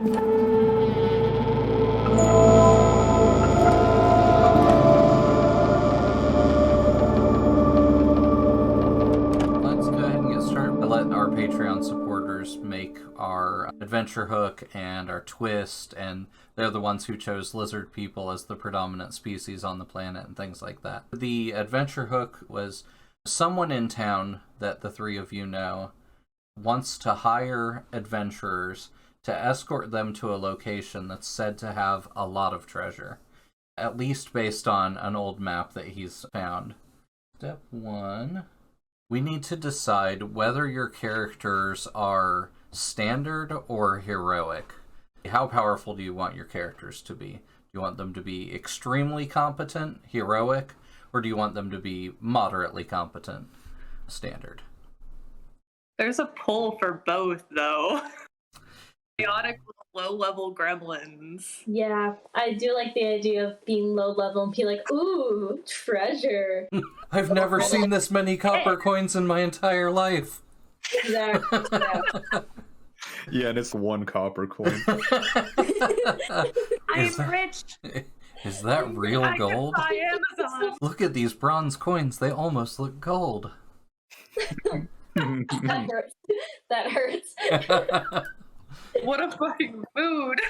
Let's go ahead and get started. I let our Patreon supporters make our adventure hook and our twist, and they're the ones who chose lizard people as the predominant species on the planet and things like that. The adventure hook was someone in town that the three of you know wants to hire adventurers to escort them to a location that's said to have a lot of treasure, at least based on an old map that he's found. Step 1. We need to decide whether your characters are standard or heroic. How powerful do you want your characters to be? Do you want them to be extremely competent, heroic, or do you want them to be moderately competent, standard? There's a pull for both, though. Chaotic low-level gremlins. Yeah, I do like the idea of being low level and be like, ooh, treasure. I've never seen this many copper coins in my entire life. Exactly. Yeah, and it's 1 copper coin. I'm rich. Is that real gold? I Amazon. Look at these bronze coins. They almost look gold. That hurts. That hurts. What a fucking mood.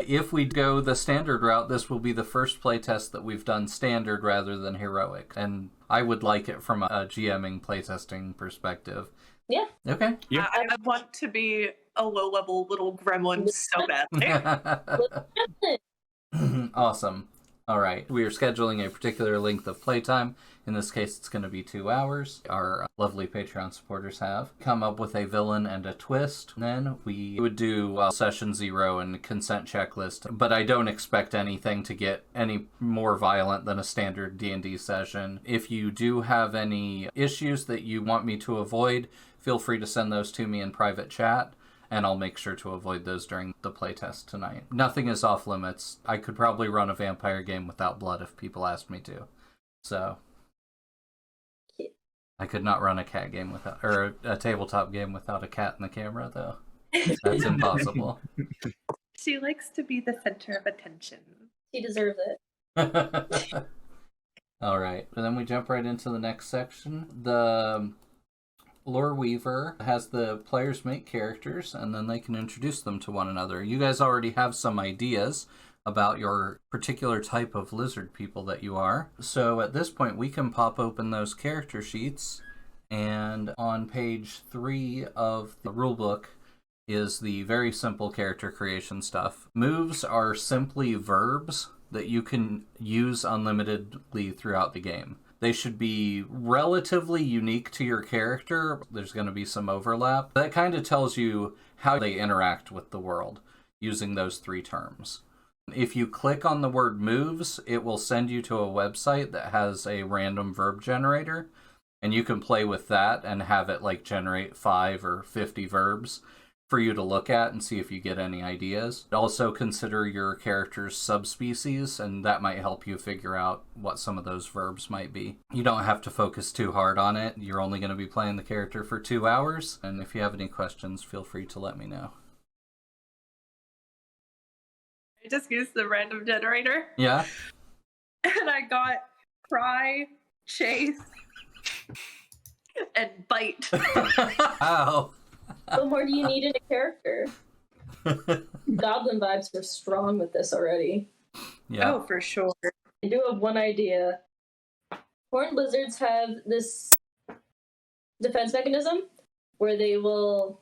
If we go the standard route, this will be the first playtest that we've done standard rather than heroic. And I would like it from a GMing playtesting perspective. Yeah. Okay. Yeah. I want to be a low-level little gremlin so badly. Awesome. All right. We are scheduling a particular length of playtime. In this case, it's going to be 2 hours. Our lovely Patreon supporters have come up with a villain and a twist. Then we would do session 0 and consent checklist, but I don't expect anything to get any more violent than a standard D&D session. If you do have any issues that you want me to avoid, feel free to send those to me in private chat, and I'll make sure to avoid those during the playtest tonight. Nothing is off limits. I could probably run a vampire game without blood if people asked me to. So I could not run a cat game without, or a tabletop game without a cat in the camera, though. That's impossible. She likes to be the center of attention. She deserves it. All right, and then we jump right into the next section. The Lore Weaver has the players make characters, and then they can introduce them to one another. You guys already have some ideas about your particular type of lizard people that you are. So at this point, we can pop open those character sheets, and on page 3 of the rulebook is the very simple character creation stuff. Moves are simply verbs that you can use unlimitedly throughout the game. They should be relatively unique to your character. There's going to be some overlap. That kind of tells you how they interact with the world using those 3 terms. If you click on the word moves, it will send you to a website that has a random verb generator, and you can play with that and have it like generate 5 or 50 verbs for you to look at and see if you get any ideas. Also consider your character's subspecies, and that might help you figure out what some of those verbs might be. You don't have to focus too hard on it. You're only going to be playing the character for 2 hours, and if you have any questions, feel free to let me know. I just used the random generator. Yeah? And I got cry, chase, and bite. Ow. What more do you need in a character? Goblin vibes were strong with this already. Yeah. Oh, for sure. I do have one idea. Horned lizards have this defense mechanism where they will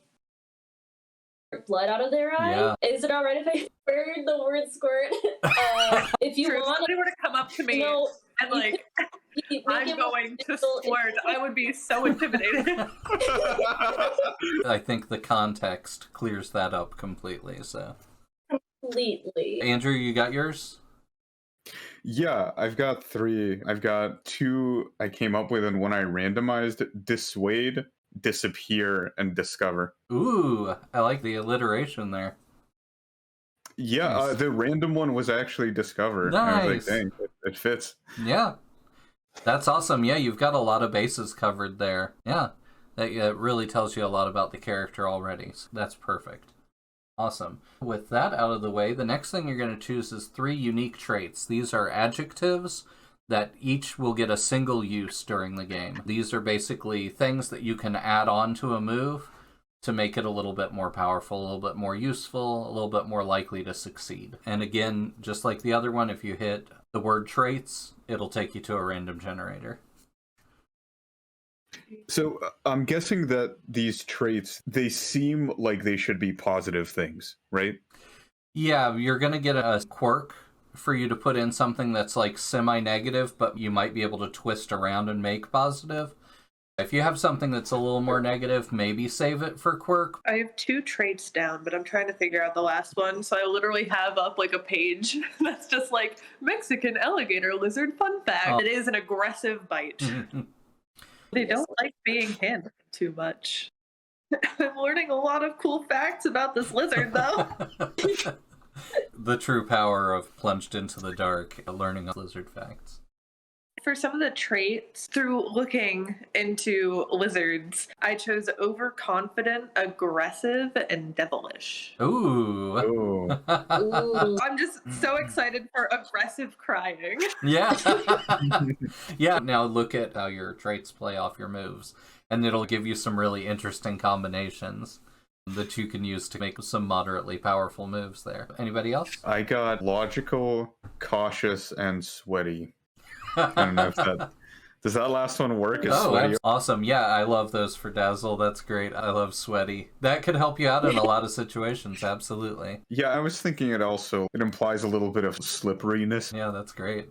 squirt blood out of their eye. Yeah. Is it alright if I word the word squirt? If you Sure, if want, somebody were to come up to me and like, I'm going to squirt, I would be so intimidated. I think the context clears that up completely, so. Completely. Andrew, you got yours? Yeah, I've got 3. I've got 2 I came up with and one I randomized: dissuade, disappear, and discover. Ooh, I like the alliteration there. Yeah, Nice. the random one was actually discover. Nice. I was like, dang, it fits. Yeah. That's awesome. Yeah, you've got a lot of bases covered there. Yeah. That really tells you a lot about the character already. So that's perfect. Awesome. With that out of the way, the next thing you're going to choose is 3 unique traits. These are adjectives that each will get a single use during the game. These are basically things that you can add on to a move to make it a little bit more powerful, a little bit more useful, a little bit more likely to succeed. And again, just like the other one, if you hit the word traits, it'll take you to a random generator. So I'm guessing that these traits, they seem like they should be positive things, right? Yeah, you're going to get a quirk for you to put in something that's like semi-negative, but you might be able to twist around and make positive. If you have something that's a little more negative, maybe save it for quirk. I have 2 traits down, but I'm trying to figure out the last one. So I literally have up like a page that's just like Mexican alligator lizard fun fact. Oh. It is an aggressive bite. They don't like being handled too much. I'm learning a lot of cool facts about this lizard, though. The true power of Plunged into the Dark, learning lizard facts. For some of the traits, through looking into lizards, I chose overconfident, aggressive, and devilish. Ooh. Ooh. I'm just so excited for aggressive crying. Yeah. Yeah, now look at how your traits play off your moves, and it'll give you some really interesting combinations that you can use to make some moderately powerful moves there. Anybody else? I got logical, cautious, and sweaty. I don't know if that... Does that last one work? That's awesome. Yeah, I love those for Dazzle. That's great. I love sweaty. That could help you out in a lot of situations, absolutely. Yeah, I was thinking it implies a little bit of slipperiness. Yeah, that's great.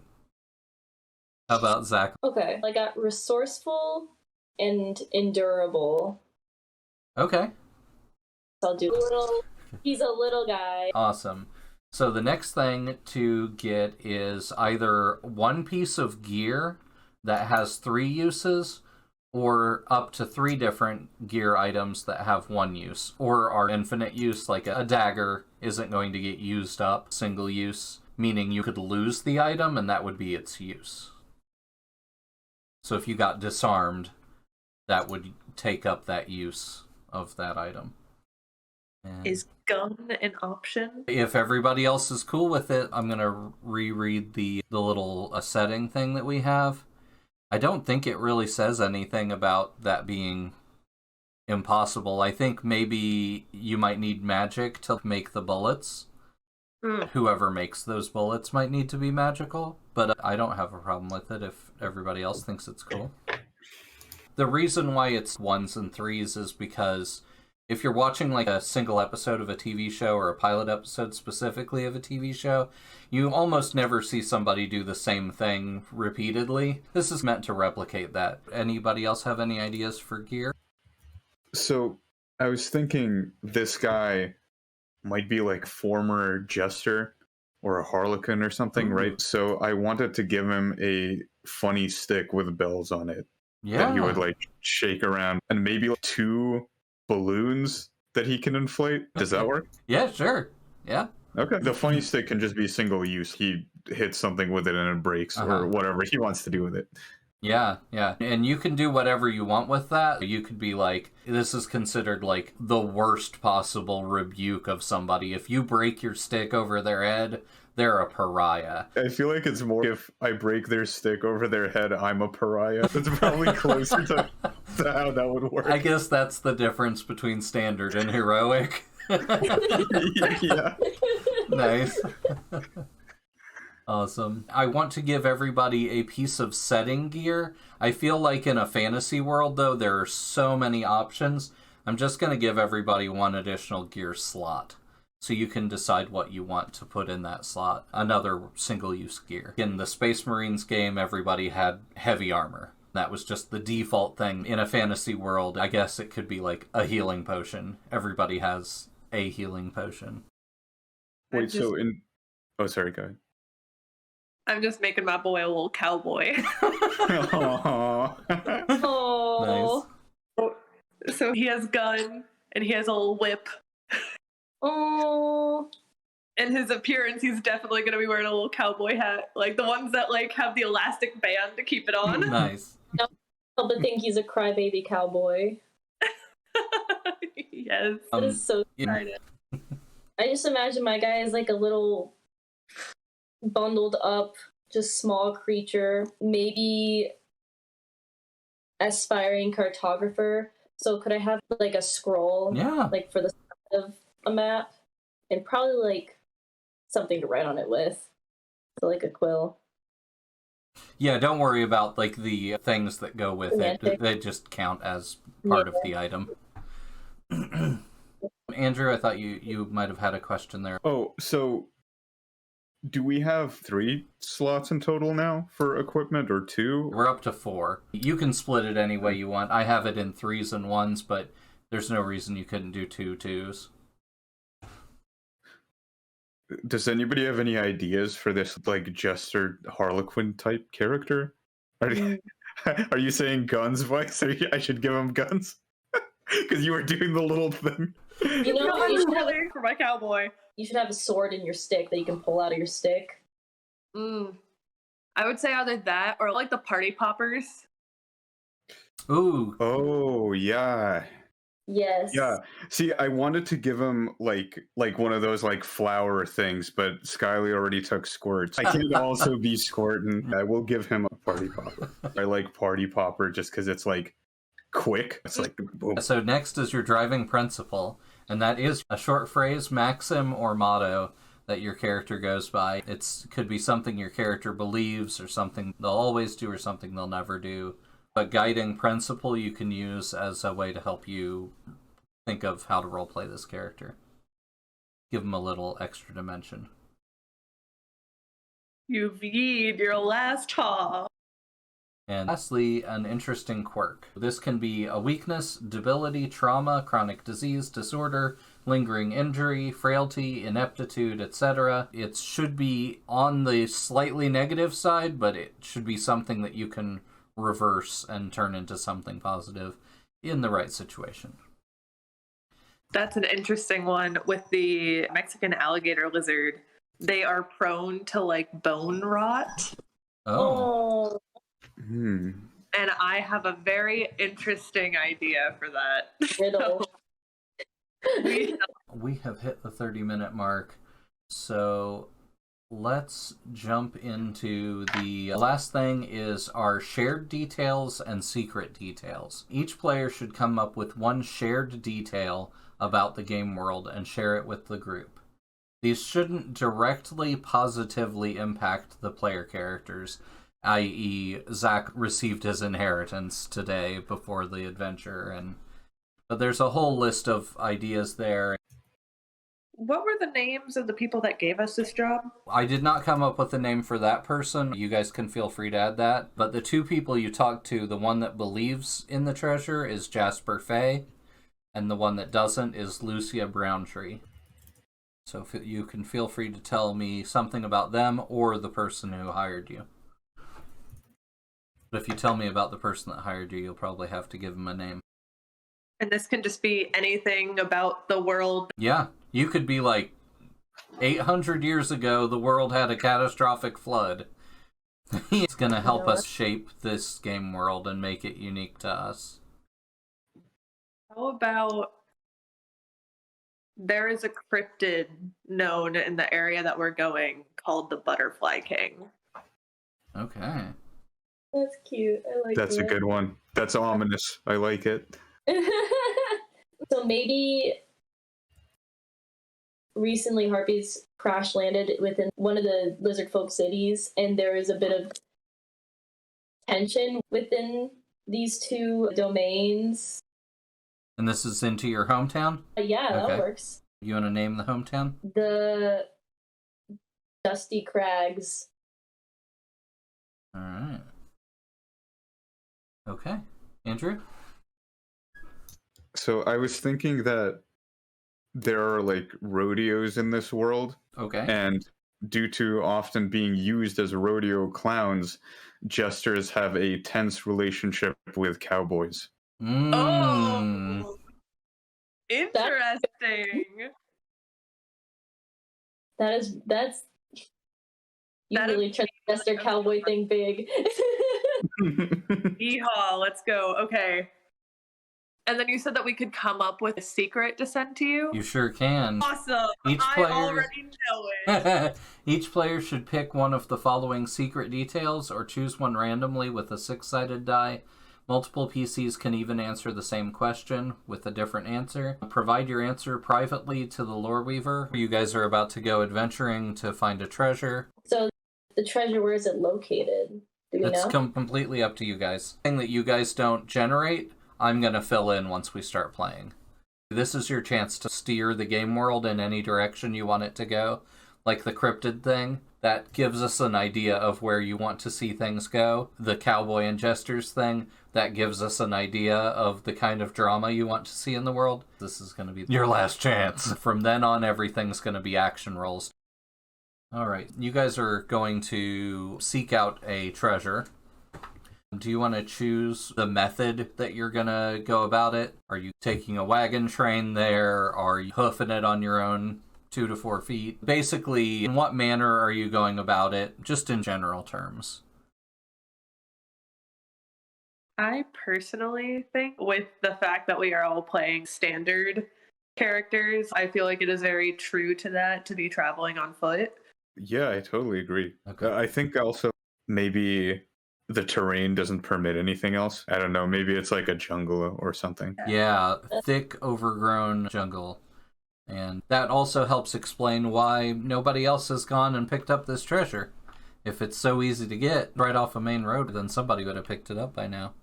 How about Zach? Okay, I got resourceful and endurable. Okay. I'll do he's a little guy. Awesome. So the next thing to get is either one piece of gear that has 3 uses, or up to 3 different gear items that have 1 use, or are infinite use, like a dagger isn't going to get used up, single use, meaning you could lose the item and that would be its use. So if you got disarmed, that would take up that use of that item. And is gun an option? If everybody else is cool with it, I'm going to reread the little setting thing that we have. I don't think it really says anything about that being impossible. I think maybe you might need magic to make the bullets. Whoever makes those bullets might need to be magical, but I don't have a problem with it if everybody else thinks it's cool. The reason why it's 1s and 3s is because if you're watching like a single episode of a TV show or a pilot episode specifically of a TV show, you almost never see somebody do the same thing repeatedly. This is meant to replicate that. Anybody else have any ideas for gear? So I was thinking this guy might be like former jester or a harlequin or something, right? So I wanted to give him a funny stick with bells on it. Yeah. That he would like shake around, and maybe 2 balloons that he can inflate. Does that work? Yeah, sure. Yeah. Okay. The funny stick can just be single use. He hits something with it and it breaks, or whatever he wants to do with it. Yeah, yeah. And you can do whatever you want with that. You could be like, this is considered like the worst possible rebuke of somebody. If you break your stick over their head, they're a pariah. I feel like it's more if I break their stick over their head, I'm a pariah. That's probably closer to how that would work. I guess that's the difference between standard and heroic. Yeah. Nice. Awesome. I want to give everybody a piece of setting gear. I feel like in a fantasy world, though, there are so many options. I'm just going to give everybody 1 additional gear slot, so you can decide what you want to put in that slot. Another single-use gear. In the Space Marines game, everybody had heavy armor. That was just the default thing. In a fantasy world, I guess it could be like a healing potion. Everybody has a healing potion. Wait, so in... Oh, sorry, go ahead. I'm just making my boy a little cowboy. Oh. Nice. So he has gun, and he has a little whip. Oh. And his appearance, he's definitely going to be wearing a little cowboy hat. Like the ones that like have the elastic band to keep it on. Nice. No, but think he's a crybaby cowboy. Yes. That is so exciting. I just imagine my guy is like a little bundled up, just small creature, maybe aspiring cartographer. So could I have like a scroll, Yeah. like for the side of a map, and probably like something to write on it with, so like a quill. Yeah, don't worry about like the things that go with it. They just count as part of the item. Andrew, I thought you might have had a question there. Oh, so do we have 3 slots in total now for equipment, or 2? We're up to 4. You can split it any way you want. I have it in 3s and 1s, but there's no reason you couldn't do 2 2s. Does anybody have any ideas for this, like, Jester Harlequin type character? Are you saying guns, Vyc? I should give him guns? Because you were doing the little thing. You know, you should have for my cowboy. You should have a sword in your stick that you can pull out of your stick. I would say either that or like the party poppers. Ooh. Oh, yeah. Yes. Yeah. See, I wanted to give him like one of those like flower things, but Skylie already took squirts. I can also be squirting. I will give him a party popper. I like party popper just because it's like quick. It's like boom. So next is your driving principle, and that is a short phrase, maxim, or motto that your character goes by. It could be something your character believes, or something they'll always do, or something they'll never do. A guiding principle you can use as a way to help you think of how to roleplay this character. Give them a little extra dimension. You've yeed your last haw. And lastly, an interesting quirk. This can be a weakness, debility, trauma, chronic disease, disorder, lingering injury, frailty, ineptitude, etc. It should be on the slightly negative side, but it should be something that you can reverse and turn into something positive in the right situation. That's an interesting one with the Mexican alligator lizard. They are prone to like bone rot. Oh. And I have a very interesting idea for that. Riddle. We have hit the 30-minute mark, so let's jump into the last thing is our shared details and secret details. Each player should come up with one shared detail about the game world and share it with the group. These shouldn't directly positively impact the player characters, i.e. Zach received his inheritance today before the adventure, but there's a whole list of ideas there. What were the names of the people that gave us this job? I did not come up with a name for that person. You guys can feel free to add that. But the 2 people you talk to, the one that believes in the treasure is Jasper Fay, and the one that doesn't is Lucia Browntree. So you can feel free to tell me something about them or the person who hired you. But if you tell me about the person that hired you, you'll probably have to give them a name. And this can just be anything about the world. Yeah, you could be like, 800 years ago, the world had a catastrophic flood. He's going to help us shape this game world and make it unique to us. How about there is a cryptid known in the area that we're going called the Butterfly King. Okay. That's cute. I like That's that. a good one. That's ominous. I like it. So maybe recently Harpies crash landed within one of the lizard folk cities, and there is a bit of tension within these 2 domains. And this is into your hometown? Yeah, Okay. that works. You want to name the hometown? The Dusty Crags. All right. Okay. Andrew? So I was thinking that there are like rodeos in this world, Okay. and due to often being used as rodeo clowns, jesters have a tense relationship with cowboys. Oh, interesting. That's you That really tried to test their cowboy thing big. Yeehaw, let's go. Okay. And then you said that we could come up with a secret to send to you? You sure can. Awesome! Each I player... already know it! Each player should pick one of the following secret details or choose one randomly with a 6-sided die. Multiple PCs can even answer the same question with a different answer. Provide your answer privately to the Lore Weaver. You guys are about to go adventuring to find a treasure. So the treasure, where is it located? Do we It's know? completely up to you guys. Thing that you guys don't generate, I'm going to fill in once we start playing. This is your chance to steer the game world in any direction you want it to go. Like the cryptid thing, that gives us an idea of where you want to see things go. The cowboy and jesters thing, that gives us an idea of the kind of drama you want to see in the world. This is going to be your last chance. From then on, everything's going to be action rolls. All right, you guys are going to seek out a treasure. Do you want to choose the method that you're going to go about it? Are you taking a wagon train there? Are you hoofing it on your own 2 to 4 feet? Basically, in what manner are you going about it, just in general terms? I personally think with the fact that we are all playing standard characters, I feel like it is very true to that to be traveling on foot. Yeah, I totally agree. Okay. I think also maybe the terrain doesn't permit anything else. I don't know. Maybe it's like a jungle or something. Yeah, thick, overgrown jungle. And that also helps explain why nobody else has gone and picked up this treasure. If it's so easy to get right off a main road, then somebody would have picked it up by now.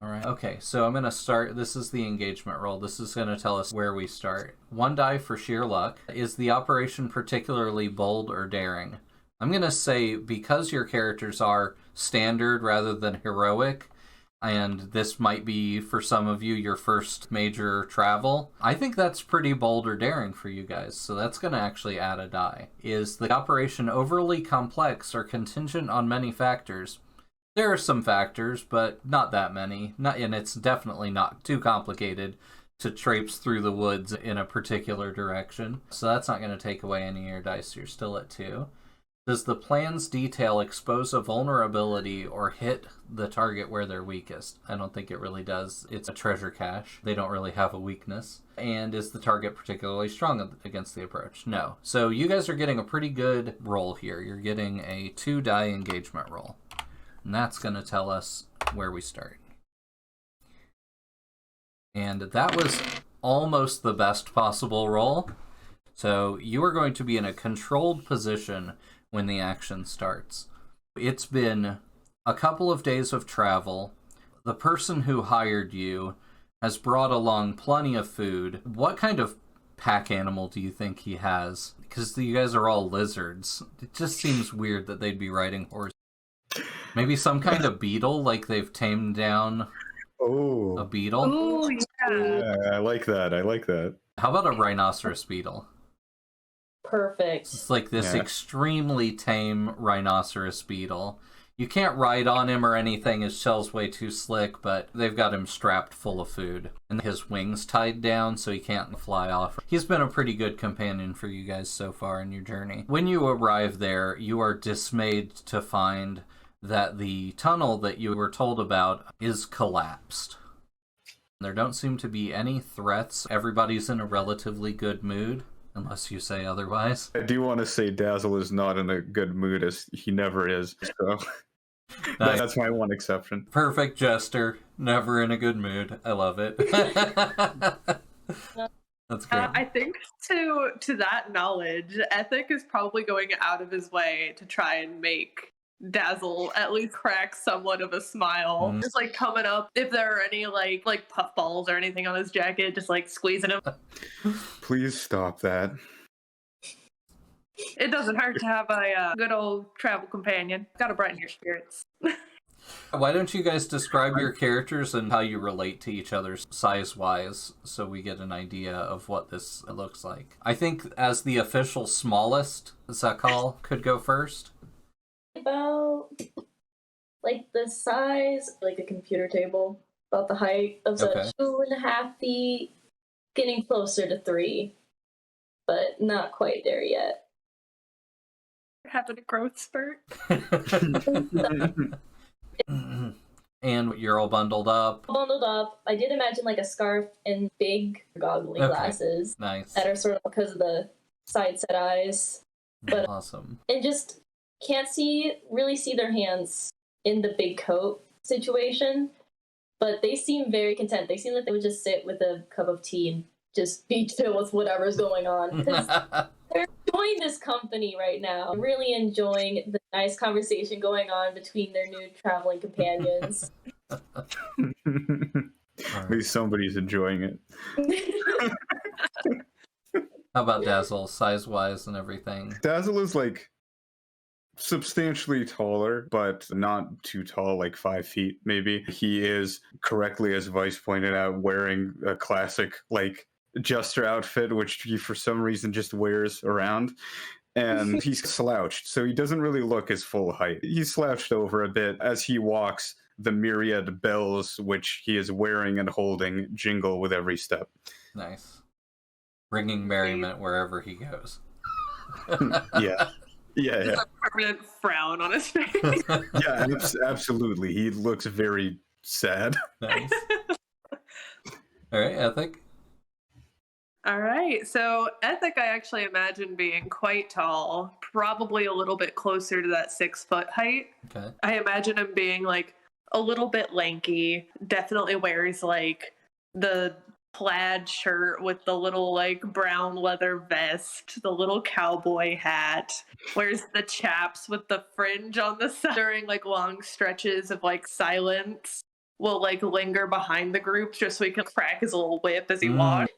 All right. Okay, so I'm going to start. This is the engagement roll. This is going to tell us where we start. 1 die for sheer luck. Is the operation particularly bold or daring? I'm going to say because your characters are standard rather than heroic, and this might be, for some of you, your first major travel, I think that's pretty bold or daring for you guys, so that's going to actually add a die. Is the operation overly complex or contingent on many factors? There are some factors, but not that many, and it's definitely not too complicated to traipse through the woods in a particular direction, so that's not going to take away any of your dice, so you're still at 2. Does the plan's detail expose a vulnerability or hit the target where they're weakest? I don't think it really does. It's a treasure cache. They don't really have a weakness. And is the target particularly strong against the approach? No. So you guys are getting a pretty good roll here. You're getting a 2 die engagement roll. And that's going to tell us where we start. And that was almost the best possible roll. So you are going to be in a controlled position when the action starts. It's been a couple of days of travel. The person who hired you has brought along plenty of food. What kind of pack animal do you think he has? Because you guys are all lizards. It just seems weird that they'd be riding horses. Maybe some kind of beetle, like they've tamed down a beetle? Ooh, yeah. I like that. I like that. How about a rhinoceros beetle? Perfect. It's like this extremely tame rhinoceros beetle. You can't ride on him or anything, his shell's way too slick, but they've got him strapped full of food. And his wings tied down so he can't fly off. He's been a pretty good companion for you guys so far in your journey. When you arrive there, you are dismayed to find that the tunnel that you were told about is collapsed. There don't seem to be any threats. Everybody's in a relatively good mood. Unless you say otherwise. I do want to say Dazzle is not in a good mood, as he never is. So that's my one exception. Perfect jester, never in a good mood. I love it. That's great. I think to that knowledge, Ethic is probably going out of his way to try and make Dazzle at least crack somewhat of a smile. Just like coming up, if there are any like puffballs or anything on his jacket, just like squeezing him. Please stop that. It doesn't hurt to have a good old travel companion. Gotta brighten your spirits. Why don't you guys describe your characters and how you relate to each other size-wise so we get an idea of what this looks like? I think as the official smallest, Zakal could go first. About like the size, like a computer table, about the height of 2.5 feet, getting closer to 3, but not quite there yet. Having a growth spurt. And you're all bundled up. Bundled up. I did imagine like a scarf and big goggly glasses. Nice. That are sort of because of the side set eyes. But awesome. And just can't really see their hands in the big coat situation. But they seem very content. They seem like they would just sit with a cup of tea and just be chill with whatever's going on. Because they're enjoying this company right now. Really enjoying the nice conversation going on between their new traveling companions. At least somebody's enjoying it. How about Dazzle, size-wise and everything? Dazzle is like substantially taller, but not too tall, like 5 feet maybe. He is, correctly as Vyc pointed out, wearing a classic like jester outfit, which he for some reason just wears around. And he's slouched, so he doesn't really look his full height. He's slouched over a bit. As he walks, the myriad bells which he is wearing and holding jingle with every step. Nice. Bringing merriment wherever he goes. Yeah. A permanent frown on his face. Yeah, absolutely. He looks very sad. Nice. All right, Ethic. All right, so Ethic I actually imagine being quite tall, probably a little bit closer to that 6 foot height. Okay. I imagine him being like a little bit lanky, definitely wears like the plaid shirt with the little like brown leather vest, the little cowboy hat, wears the chaps with the fringe on the side during like long stretches of like silence, will like linger behind the group just so he can crack his little whip as he walks.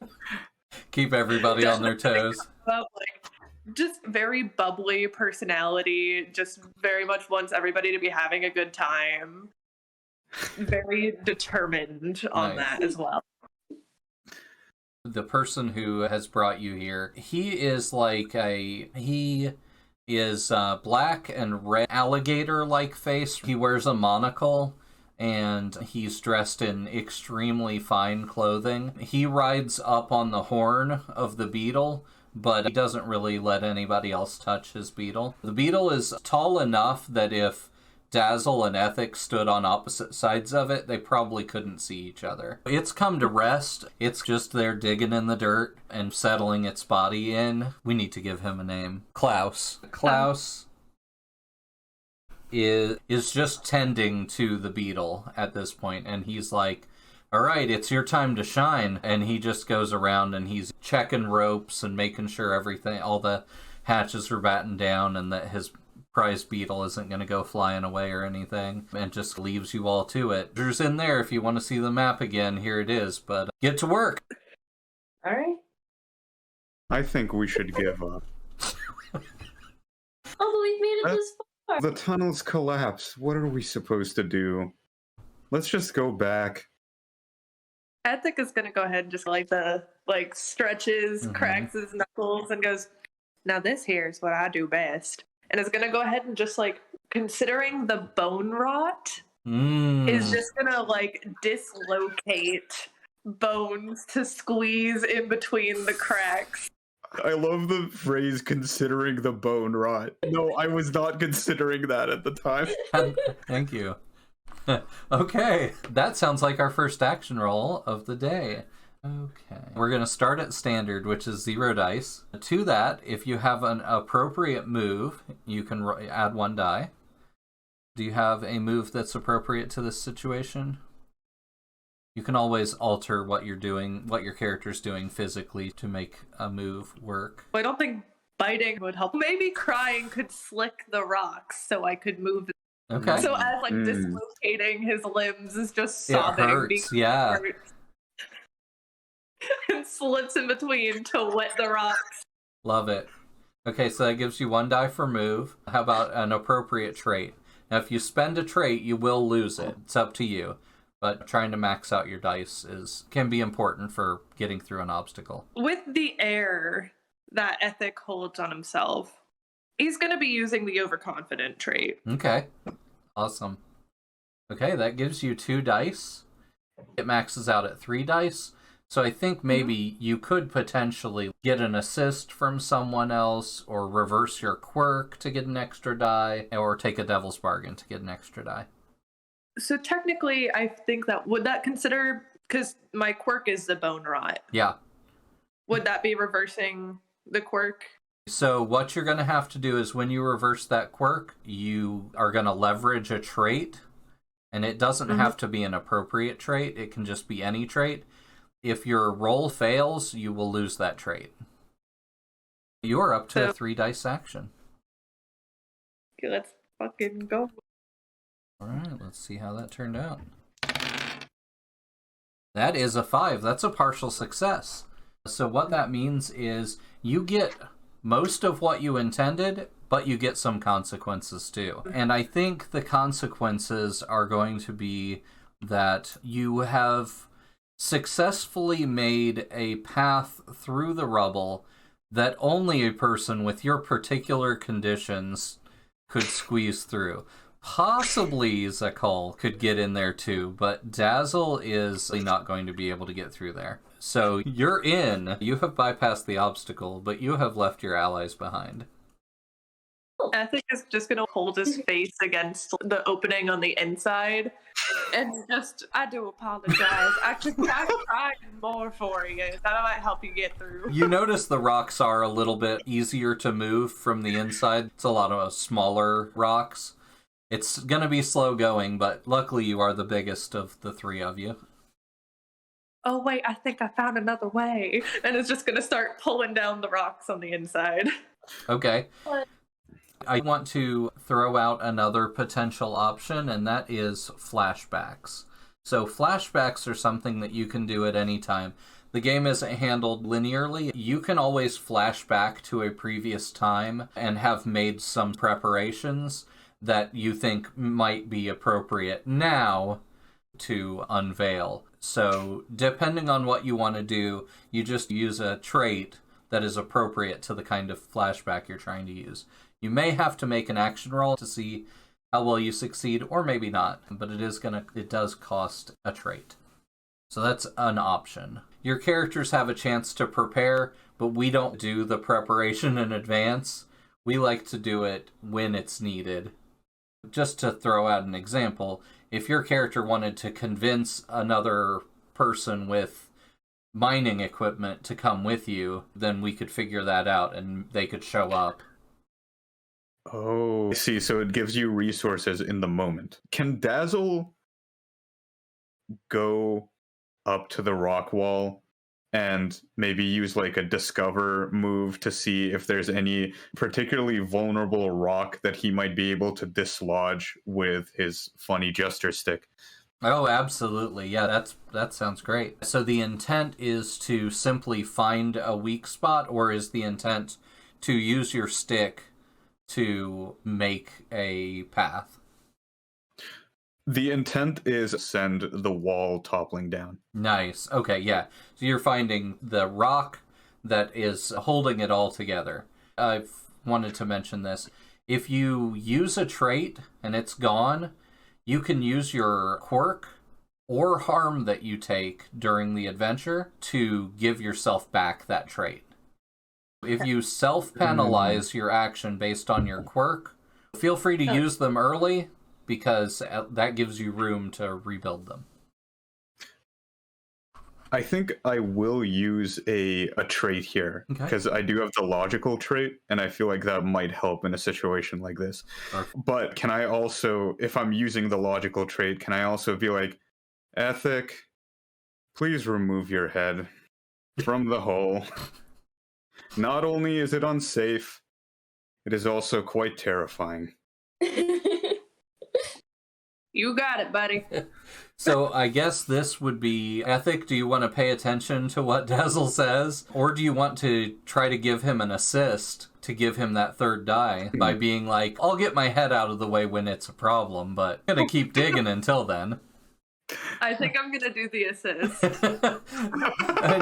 Keep everybody on their toes. Like, just very bubbly personality, just very much wants everybody to be having a good time. Very determined on that as well. The person who has brought you here, he is like he is black and red alligator-like face. He wears a monocle, and he's dressed in extremely fine clothing. He rides up on the horn of the beetle, but he doesn't really let anybody else touch his beetle. The beetle is tall enough that if Dazzle and Ethic stood on opposite sides of it, they probably couldn't see each other. It's come to rest. It's just there digging in the dirt and settling its body in. We need to give him a name. Klaus. Klaus is just tending to the beetle at this point, and he's like, all right, it's your time to shine. And he just goes around and he's checking ropes and making sure everything, all the hatches are battened down and that his prize beetle isn't going to go flying away or anything, and just leaves you all to it. There's in there if you want to see the map again. Here it is, but get to work. All right. I think we should give up. Oh, we've made it this far. The tunnels collapse. What are we supposed to do? Let's just go back. Ethic is gonna go ahead and just stretches, cracks his knuckles, and goes, now this here is what I do best. And is gonna go ahead and just like, considering the bone rot, is just gonna like dislocate bones to squeeze in between the cracks. I love the phrase considering the bone rot. No, I was not considering that at the time. Thank you. Okay, that sounds like our first action roll of the day. Okay. We're going to start at standard, which is 0 dice. To that, if you have an appropriate move, you can add 1 die. Do you have a move that's appropriate to this situation? You can always alter what you're doing, what your character's doing physically to make a move work. I don't think biting would help. Maybe crying could slick the rocks so I could move. Okay. So as like dislocating his limbs is just sobbing. It hurts, yeah. Hurts. And slips in between to wet the rocks. Love it. Okay, so that gives you 1 die for move. How about an appropriate trait? Now, if you spend a trait, you will lose it. It's up to you. But trying to max out your dice can be important for getting through an obstacle. With the air that Ethic holds on himself, he's going to be using the overconfident trait. Okay, awesome. Okay, that gives you 2 dice. It maxes out at 3 dice. So I think maybe you could potentially get an assist from someone else, or reverse your quirk to get an extra die, or take a devil's bargain to get an extra die. So technically, I think that would that consider, because my quirk is the bone rot. Yeah. Would that be reversing the quirk? So what you're going to have to do is when you reverse that quirk, you are going to leverage a trait, and it doesn't have to be an appropriate trait. It can just be any trait. If your roll fails, you will lose that trait. You are up to a 3 dice action. Okay, let's fucking go. All right, let's see how that turned out. That is a 5. That's a partial success. So what that means is you get most of what you intended, but you get some consequences too. And I think the consequences are going to be that you have successfully made a path through the rubble that only a person with your particular conditions could squeeze through. Possibly Zakal could get in there too, but Dazzle is not going to be able to get through there. So you're in. You have bypassed the obstacle, but you have left your allies behind. Ethic is just gonna hold his face against the opening on the inside, and just, I do apologize. I could try more for you. That might help you get through. You notice the rocks are a little bit easier to move from the inside. It's a lot of smaller rocks. It's gonna be slow going, but luckily you are the biggest of the 3 of you. Oh wait, I think I found another way. And it's just gonna start pulling down the rocks on the inside. Okay. What? I want to throw out another potential option, and that is flashbacks. So flashbacks are something that you can do at any time. The game isn't handled linearly. You can always flash back to a previous time and have made some preparations that you think might be appropriate now to unveil. So depending on what you want to do, you just use a trait that is appropriate to the kind of flashback you're trying to use. You may have to make an action roll to see how well you succeed, or maybe not, but it does cost a trait. So that's an option. Your characters have a chance to prepare, but we don't do the preparation in advance. We like to do it when it's needed. Just to throw out an example, if your character wanted to convince another person with mining equipment to come with you, then we could figure that out and they could show up. Oh, I see. So it gives you resources in the moment. Can Dazzle go up to the rock wall and maybe use like a discover move to see if there's any particularly vulnerable rock that he might be able to dislodge with his funny jester stick? Oh, absolutely. Yeah, that sounds great. So the intent is to simply find a weak spot, or is the intent to use your stick to make a path? The intent is send the wall toppling down. Nice. Okay, yeah. So you're finding the rock that is holding it all together. I've wanted to mention this. If you use a trait and it's gone, you can use your quirk or harm that you take during the adventure to give yourself back that trait. If you self-penalize your action based on your quirk, feel free to use them early, because that gives you room to rebuild them. I think I will use a trait here, because I do have the logical trait, and I feel like that might help in a situation like this. Perfect. But can I also, if I'm using the logical trait, can I also be like, Ethic, please remove your head from the hole. Not only is it unsafe, it is also quite terrifying. You got it, buddy. So I guess this would be Ethic. Do you want to pay attention to what Dazzle says? Or do you want to try to give him an assist to give him that 3rd die by being like, I'll get my head out of the way when it's a problem, but I'm going to keep digging until then? I think I'm going to do the assist.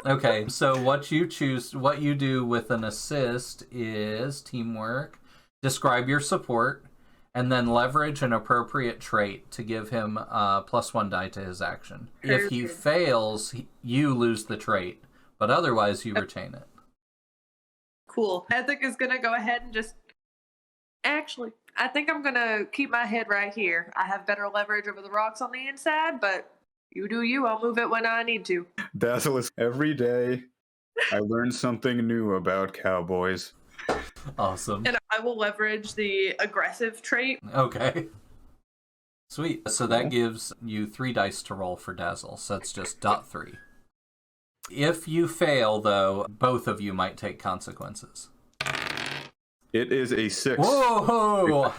Okay, so what you do with an assist is teamwork, describe your support, and then leverage an appropriate trait to give him +1 die to his action. If he fails, you lose the trait, but otherwise you retain it. Cool. Ethic is going to go ahead and just Actually, I think I'm gonna keep my head right here. I have better leverage over the rocks on the inside, but you do you. I'll move it when I need to. Dazzle is every day. I learn something new about cowboys. Awesome. And I will leverage the aggressive trait. Okay. Sweet. So that gives you 3 dice to roll for Dazzle. So it's just .3. If you fail, though, both of you might take consequences. It is a 6. Whoa!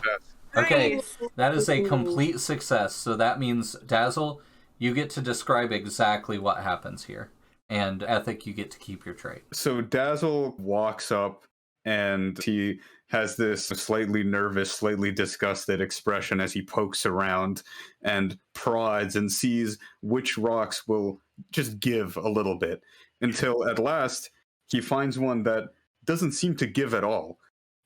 Okay, Nice. that is a complete success. So that means, Dazzle, you get to describe exactly what happens here. And Ethic, you get to keep your trait. So Dazzle walks up and he has this slightly nervous, slightly disgusted expression as he pokes around and prods and sees which rocks will just give a little bit until at last he finds one that doesn't seem to give at all,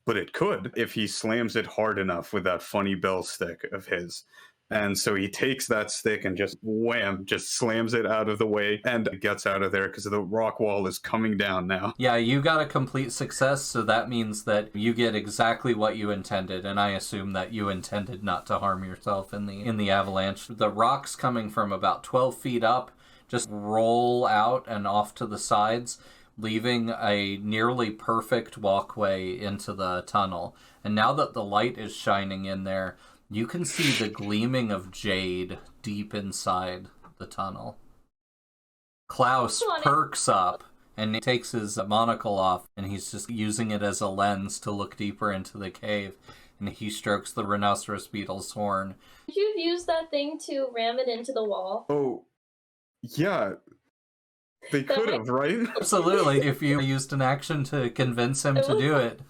but it could if he slams it hard enough with that funny bell stick of his. And so he takes that stick and just wham, just slams it out of the way and gets out of there because the rock wall is coming down now. Yeah, you got a complete success, so that means that you get exactly what you intended, and I assume that you intended not to harm yourself in the avalanche. The rocks coming from about 12 feet up just roll out and off to the sides, leaving a nearly perfect walkway into the tunnel. And now that the light is shining in there, you can see the gleaming of jade deep inside the tunnel. Klaus perks up and takes his monocle off, and he's just using it as a lens to look deeper into the cave. And he strokes the rhinoceros beetle's horn. Could you have used that thing to ram it into the wall? Oh, yeah. They could have, right? Absolutely. If you used an action to convince him to do it,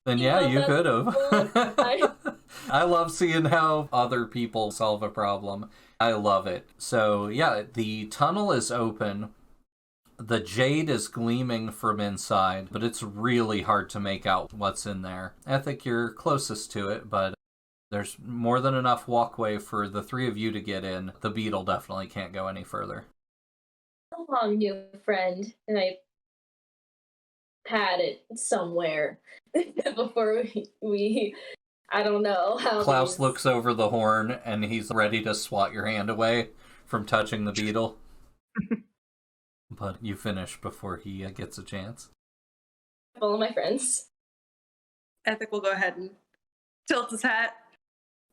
then yeah, you could have. I love seeing how other people solve a problem. I love it. So yeah, the tunnel is open. The jade is gleaming from inside, but it's really hard to make out what's in there. I think you're closest to it, but there's more than enough walkway for the 3 of you to get in. The beetle definitely can't go any further. So long, new friend. And I pat it somewhere before we I don't know how. Klaus looks over the horn and he's ready to swat your hand away from touching the beetle. But you finish before he gets a chance. Follow my friends. Ethic will go ahead and tilt his hat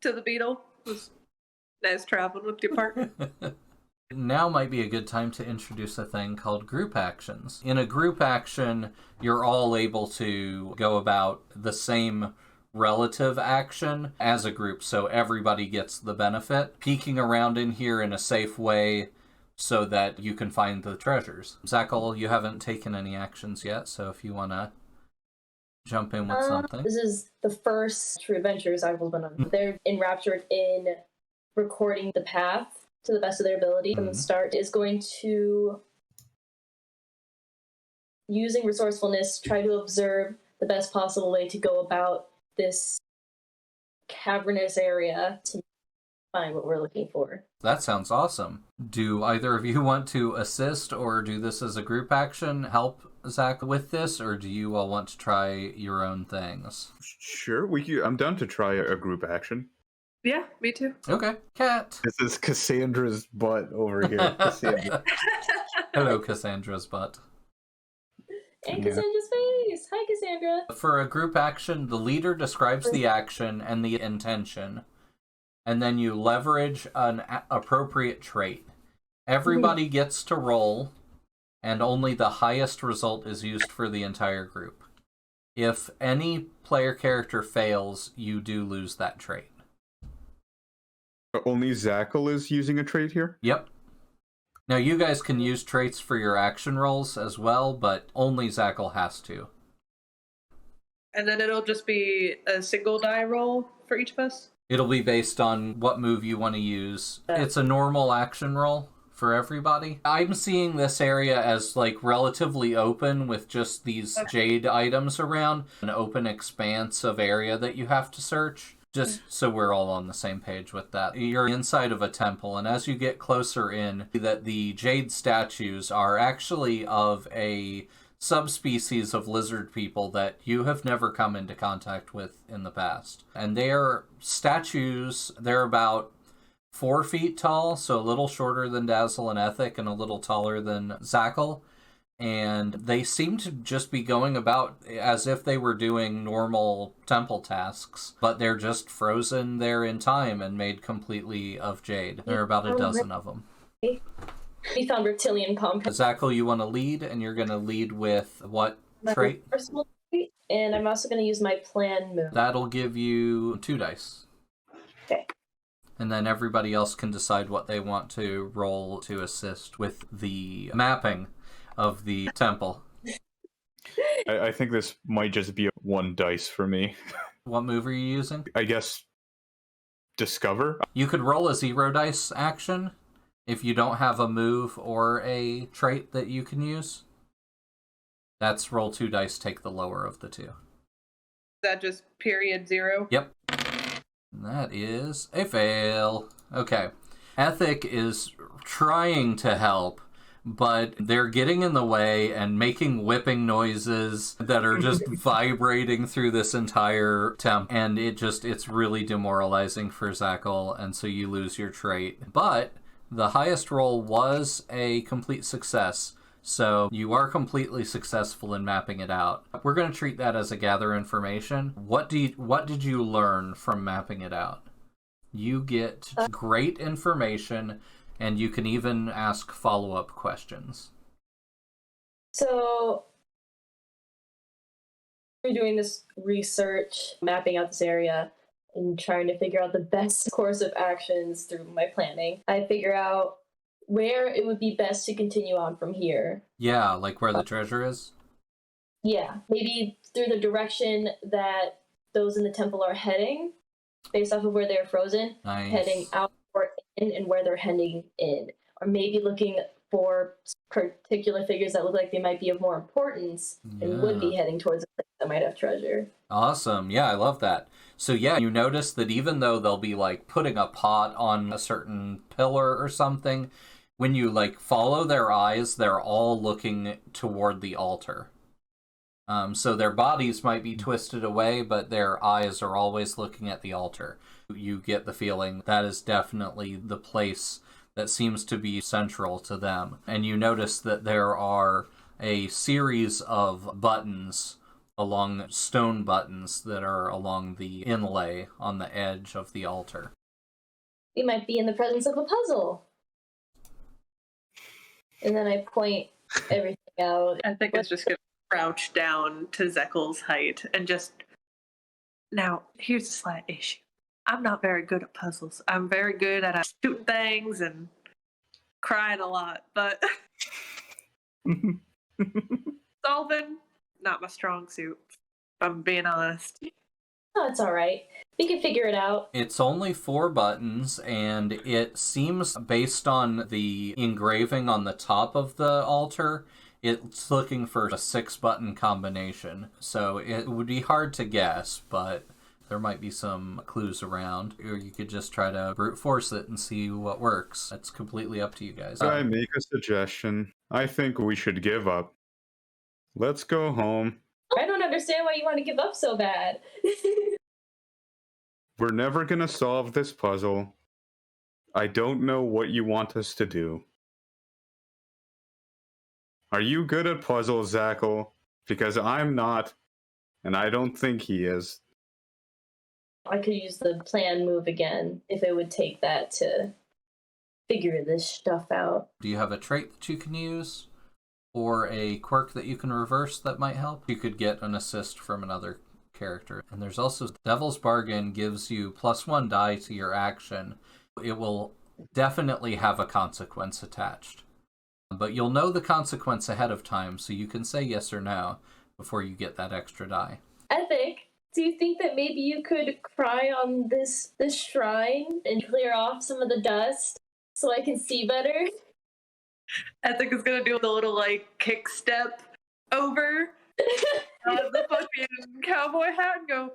to the beetle. It was nice traveling with you, partner. Now might be a good time to introduce a thing called group actions. In a group action, you're all able to go about the same relative action as a group, so everybody gets the benefit. Peeking around in here in a safe way so that you can find the treasures. Zackle, you haven't taken any actions yet, so if you want to jump in with something. This is the first true adventures I've been on. They're enraptured in recording the path to the best of their ability from the start. Is going to, using resourcefulness, try to observe the best possible way to go about this cavernous area to find what we're looking for. That sounds awesome. Do either of you want to assist or do this as a group action? Help Zach with this, or do you all want to try your own things? Sure, I'm down to try a group action. Yeah, me too. Okay, Cat. This is Cassandra's butt over here. Cassandra. Hello, Cassandra's butt. And Cassandra's face! Hi, Cassandra! For a group action, the leader describes the action and the intention, and then you leverage an appropriate trait. Everybody gets to roll, and only the highest result is used for the entire group. If any player character fails, you do lose that trait. Only Zackle is using a trait here? Yep. Now, you guys can use traits for your action rolls as well, but only Zackle has to. And then it'll just be a single die roll for each of us? It'll be based on what move you want to use. It's a normal action roll for everybody. I'm seeing this area as like relatively open with just these jade items around, an open expanse of area that you have to search. Just so we're all on the same page with that. You're inside of a temple, and as you get closer in, that the jade statues are actually of a subspecies of lizard people that you have never come into contact with in the past. And they are statues. They're about 4 feet tall, so a little shorter than Dazzle and Ethic and a little taller than Zackle. And they seem to just be going about as if they were doing normal temple tasks, but they're just frozen there in time and made completely of jade. There are about a dozen of them. We found reptilian compound. Zackle, you want to lead, and you're going to lead with what trait? Personal trait, and I'm also going to use my plan move. That'll give you 2 dice. Okay. And then everybody else can decide what they want to roll to assist with the mapping of the temple. I think this might just be 1 dice for me. What move are you using? I guess discover? You could roll a 0 dice action if you don't have a move or a trait that you can use. That's roll 2 dice, take the lower of the 2. Is that just period 0? Yep. That is a fail. Okay. Ethic is trying to help, but they're getting in the way and making whipping noises that are just vibrating through this entire temp, and it's really demoralizing for Zackle, and so you lose your trait. But the highest roll was a complete success, so you are completely successful in mapping it out. We're going to treat that as a gather information. What did you learn from mapping it out? You get great information, and you can even ask follow-up questions. So, we're doing this research, mapping out this area, and trying to figure out the best course of actions through my planning. I figure out where it would be best to continue on from here. Yeah, like where the treasure is? Yeah, maybe through the direction that those in the temple are heading, based off of where they're frozen, Nice. heading out or in, and where they're heading in. Or maybe looking for particular figures that look like they might be of more importance and would be heading towards a place that might have treasure. Awesome. Yeah, I love that. So yeah, you notice that even though they'll be like putting a pot on a certain pillar or something, when you like follow their eyes, they're all looking toward the altar. So their bodies might be twisted away, but their eyes are always looking at the altar. You get the feeling that is definitely the place that seems to be central to them. And you notice that there are a series of buttons stone buttons that are along the inlay on the edge of the altar. We might be in the presence of a puzzle. And then I point everything out. I think it's just going to crouch down to Zeckle's height and just... Now, here's a slight issue. I'm not very good at puzzles. I'm very good at shooting things and crying a lot, but solving, not my strong suit, if I'm being honest. Oh, it's all right. We can figure it out. It's only 4 buttons, and it seems, based on the engraving on the top of the altar, it's looking for a 6-button combination. So it would be hard to guess, but there might be some clues around. Or you could just try to brute force it and see what works. It's completely up to you guys. Can I make a suggestion? I think we should give up. Let's go home. I don't understand why you want to give up so bad. We're never going to solve this puzzle. I don't know what you want us to do. Are you good at puzzles, Zackle? Because I'm not, and I don't think he is. I could use the plan move again if it would take that to figure this stuff out. Do you have a trait that you can use? Or a quirk that you can reverse that might help? You could get an assist from another character. And there's also Devil's Bargain gives you +1 die to your action. It will definitely have a consequence attached. But you'll know the consequence ahead of time, so you can say yes or no before you get that extra die. Ethic, do you think that maybe you could cry on this shrine and clear off some of the dust so I can see better? Ethic is going to do the little, like, kick step over the fucking cowboy hat and go,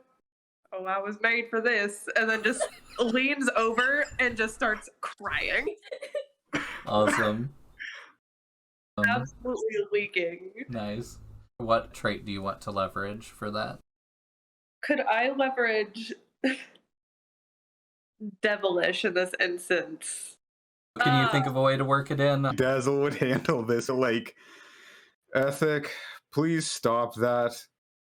oh, I was made for this. And then just leans over and just starts crying. Awesome. Absolutely leaking. Nice. What trait do you want to leverage for that? Could I leverage devilish in this instance? Can you think of a way to work it in? Dazzle would handle this like, Ethic, please stop that.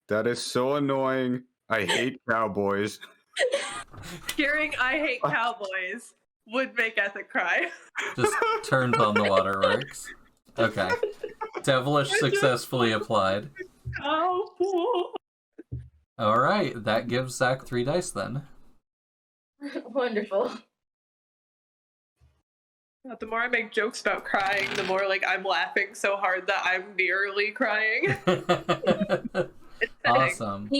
That is so annoying. I hate cowboys. Hearing I hate cowboys would make Ethic cry. Just turns on the waterworks. Okay. Devilish successfully applied. Cowboy. Alright, that gives Zach 3 dice then. Wonderful. The more I make jokes about crying, the more like I'm laughing so hard that I'm nearly crying. Awesome.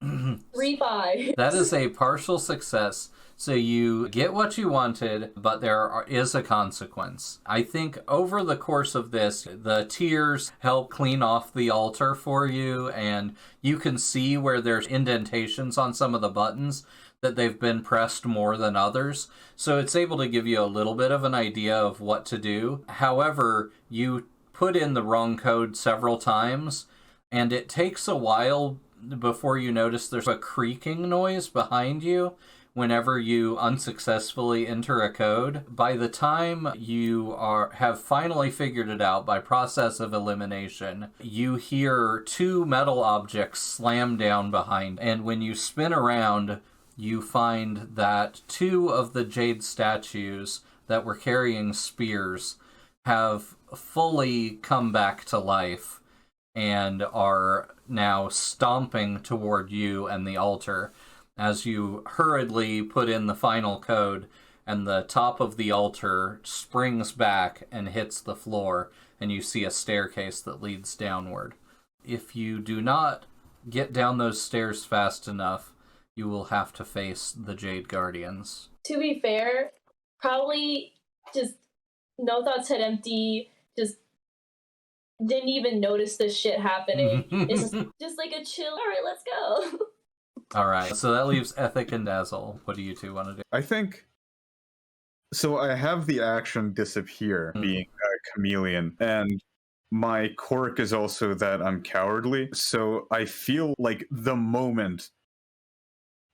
3-5. That is a partial success. So you get what you wanted, but is a consequence. I think over the course of this, the tears help clean off the altar for you, and you can see where there's indentations on some of the buttons that they've been pressed more than others. So it's able to give you a little bit of an idea of what to do. However, you put in the wrong code several times, and it takes a while before you notice there's a creaking noise behind you whenever you unsuccessfully enter a code. By the time you have finally figured it out by process of elimination, you hear 2 metal objects slam down behind, and when you spin around, you find that 2 of the jade statues that were carrying spears have fully come back to life and are now stomping toward you and the altar as you hurriedly put in the final code, and the top of the altar springs back and hits the floor, and you see a staircase that leads downward. If you do not get down those stairs fast enough, you will have to face the Jade Guardians. To be fair, probably just no thoughts, head empty, just didn't even notice this shit happening. It's just like a chill, all right, let's go. All right, so that leaves Ethic and Dazzle. What do you two want to do? I think... So I have the action disappear, being a chameleon, and my quirk is also that I'm cowardly, so I feel like the moment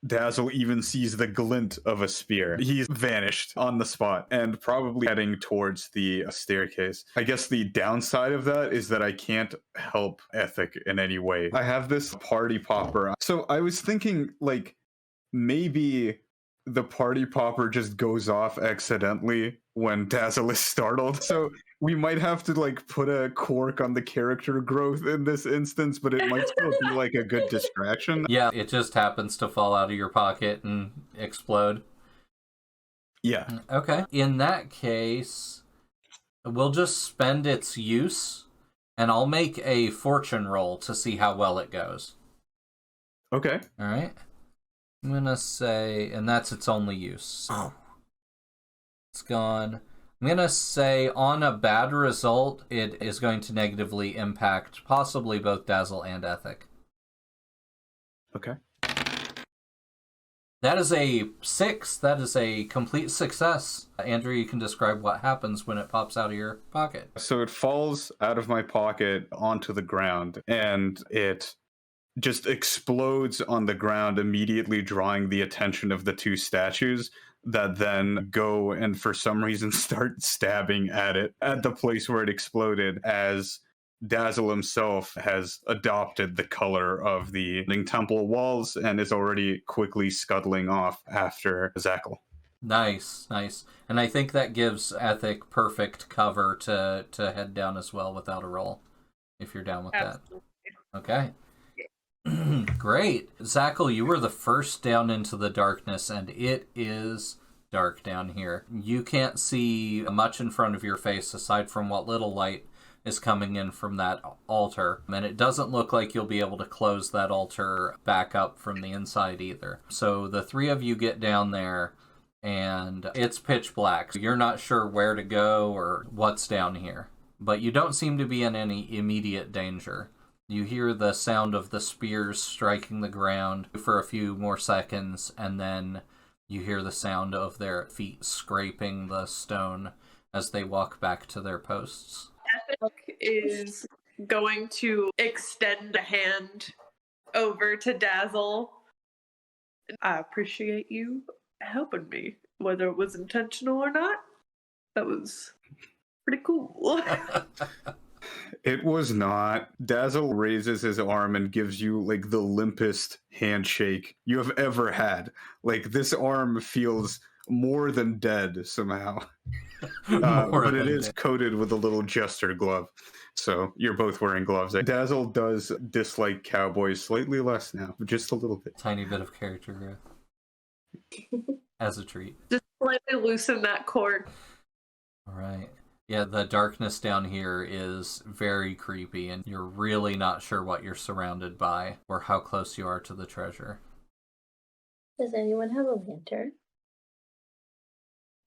Dazzle even sees the glint of a spear, he's vanished on the spot and probably heading towards the staircase. I guess the downside of that is that I can't help Ethic in any way. I have this party popper. So I was thinking, like, maybe the party popper just goes off accidentally when Dazzle is startled. So we might have to like put a quirk on the character growth in this instance, but it might still be like a good distraction. Yeah, it just happens to fall out of your pocket and explode. Yeah. Okay. In that case, we'll just spend its use, and I'll make a fortune roll to see how well it goes. Okay. All right. I'm going to say, and that's its only use. Oh. It's gone. I'm going to say on a bad result, it is going to negatively impact possibly both Dazzle and Ethic. Okay. That is a 6. That is a complete success. Andrew, you can describe what happens when it pops out of your pocket. So it falls out of my pocket onto the ground, and it just explodes on the ground, immediately drawing the attention of the 2 statues that then go and for some reason start stabbing at it at the place where it exploded, as Dazzle himself has adopted the color of the temple walls and is already quickly scuttling off after Zackle. Nice, nice. And I think that gives Ethic perfect cover to head down as well without a roll, if you're down with Absolutely. That. Okay. Great. Zackle, you were the first down into the darkness, and it is dark down here. You can't see much in front of your face aside from what little light is coming in from that altar, and it doesn't look like you'll be able to close that altar back up from the inside either. So the 3 of you get down there, and it's pitch black. You're not sure where to go or what's down here, but you don't seem to be in any immediate danger. You hear the sound of the spears striking the ground for a few more seconds, and then you hear the sound of their feet scraping the stone as they walk back to their posts. Ethic is going to extend a hand over to Dazzle. I appreciate you helping me, whether it was intentional or not. That was pretty cool. It was not. Dazzle raises his arm and gives you like the limpest handshake you have ever had. Like this arm feels more than dead somehow. But it is coated with a little jester glove. So you're both wearing gloves. Dazzle does dislike cowboys slightly less now, just a little bit. Tiny bit of character growth. As a treat. Just slightly loosen that cord. All right. Yeah, the darkness down here is very creepy, and you're really not sure what you're surrounded by or how close you are to the treasure. Does anyone have a lantern?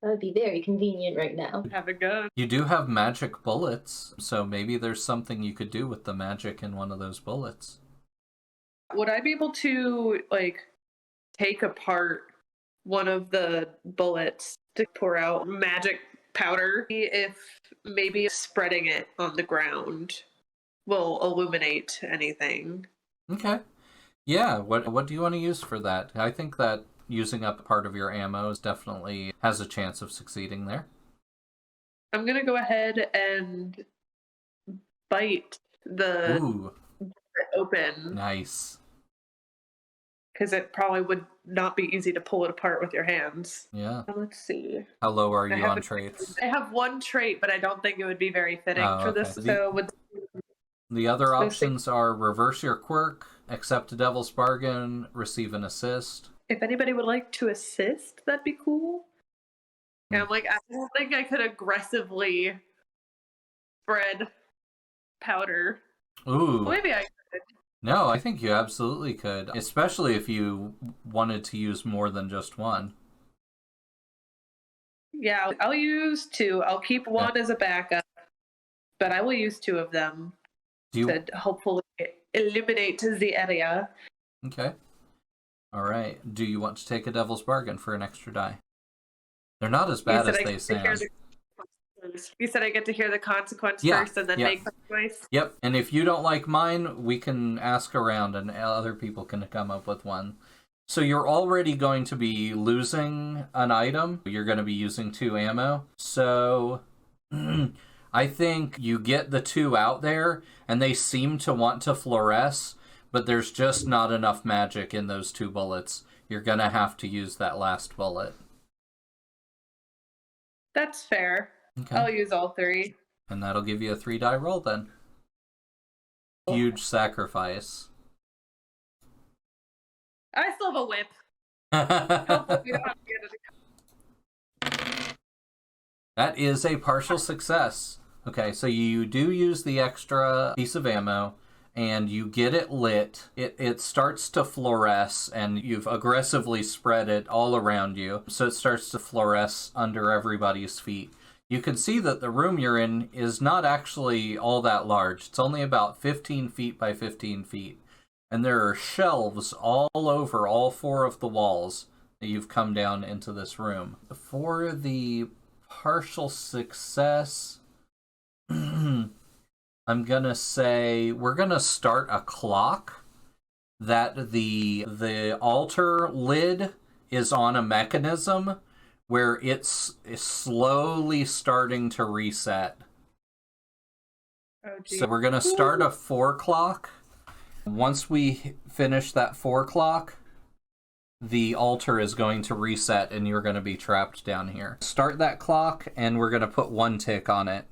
That would be very convenient right now. Have a gun. You do have magic bullets, so maybe there's something you could do with the magic in one of those bullets. Would I be able to, like, take apart one of the bullets to pour out magic powder? If maybe spreading it on the ground will illuminate anything. Okay. Yeah, what do you want to use for that? I think that using up part of your ammo definitely has a chance of succeeding there. I'm going to go ahead and bite the open. Nice. Because it probably would not be easy to pull it apart with your hands. Yeah. Let's see. How low are you on traits? I have one trait, but I don't think it would be very fitting for this. The other options are reverse your quirk, accept a devil's bargain, receive an assist. If anybody would like to assist, that'd be cool. And I'm like, I don't think I could aggressively spread powder. Ooh. Well, maybe I could. No, I think you absolutely could, especially if you wanted to use more than just one. Yeah, I'll use two. I'll keep one as a backup, but I will use two of them to hopefully illuminate the area. Okay. All right. Do you want to take a devil's bargain for an extra die? They're not as bad as they sound. You said I get to hear the consequence first and then make the choice? Yep. And if you don't like mine, we can ask around and other people can come up with one. So you're already going to be losing an item. You're going to be using 2 ammo. So I think you get the 2 out there and they seem to want to fluoresce, but there's just not enough magic in those 2 bullets. You're going to have to use that last bullet. That's fair. Okay. I'll use all 3. And that'll give you a 3 die roll then. Huge sacrifice. I still have a whip. Hopefully we don't have to get it. That is a partial success. Okay, so you do use the extra piece of ammo, and you get it lit. It starts to fluoresce, and you've aggressively spread it all around you, so it starts to fluoresce under everybody's feet. You can see that the room you're in is not actually all that large. It's only about 15 feet by 15 feet. And there are shelves all over all 4 of the walls that you've come down into this room. For the partial success, I'm going to say we're going to start a clock that the altar lid is on a mechanism where it's slowly starting to reset. Oh, geez. So we're going to start a 4 clock. Once we finish that 4 clock, the altar is going to reset and you're going to be trapped down here. Start that clock and we're going to put 1 tick on it.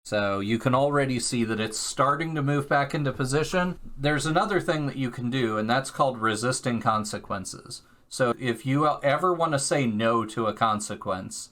So you can already see that it's starting to move back into position. There's another thing that you can do, and that's called resisting consequences. So if you ever want to say no to a consequence,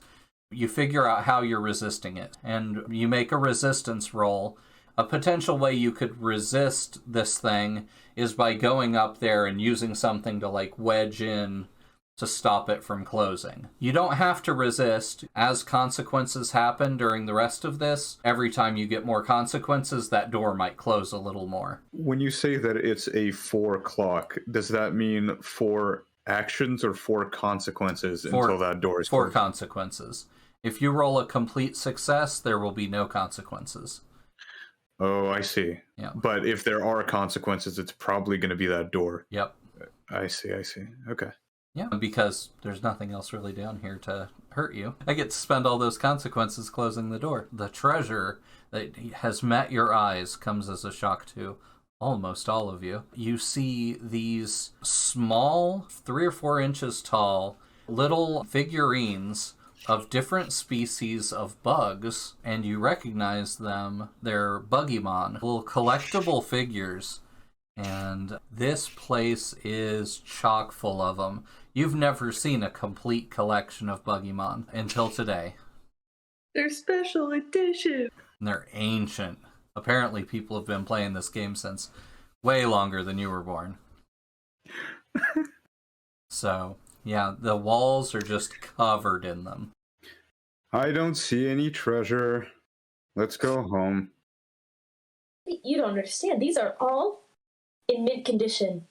you figure out how you're resisting it. And you make a resistance roll. A potential way you could resist this thing is by going up there and using something to like wedge in to stop it from closing. You don't have to resist. As consequences happen during the rest of this, every time you get more consequences, that door might close a little more. When you say that it's a 4 clock, does that mean 4 actions or 4 consequences until that door is closed? 4 consequences. If you roll a complete success, there will be no consequences. Oh, I see. Yeah. But if there are consequences, it's probably going to be that door. Yep. I see. Okay. Yeah, because there's nothing else really down here to hurt you. I get to spend all those consequences closing the door. The treasure that has met your eyes comes as a shock to almost all of you. You see these small, 3 or 4 inches tall, little figurines of different species of bugs, and you recognize them. They're Buggymon, little collectible figures. And this place is chock full of them. You've never seen a complete collection of Buggymon until today. They're special edition. And they're ancient. Apparently people have been playing this game since way longer than you were born. So, yeah, the walls are just covered in them. I don't see any treasure. Let's go home. You don't understand. These are all in mint condition.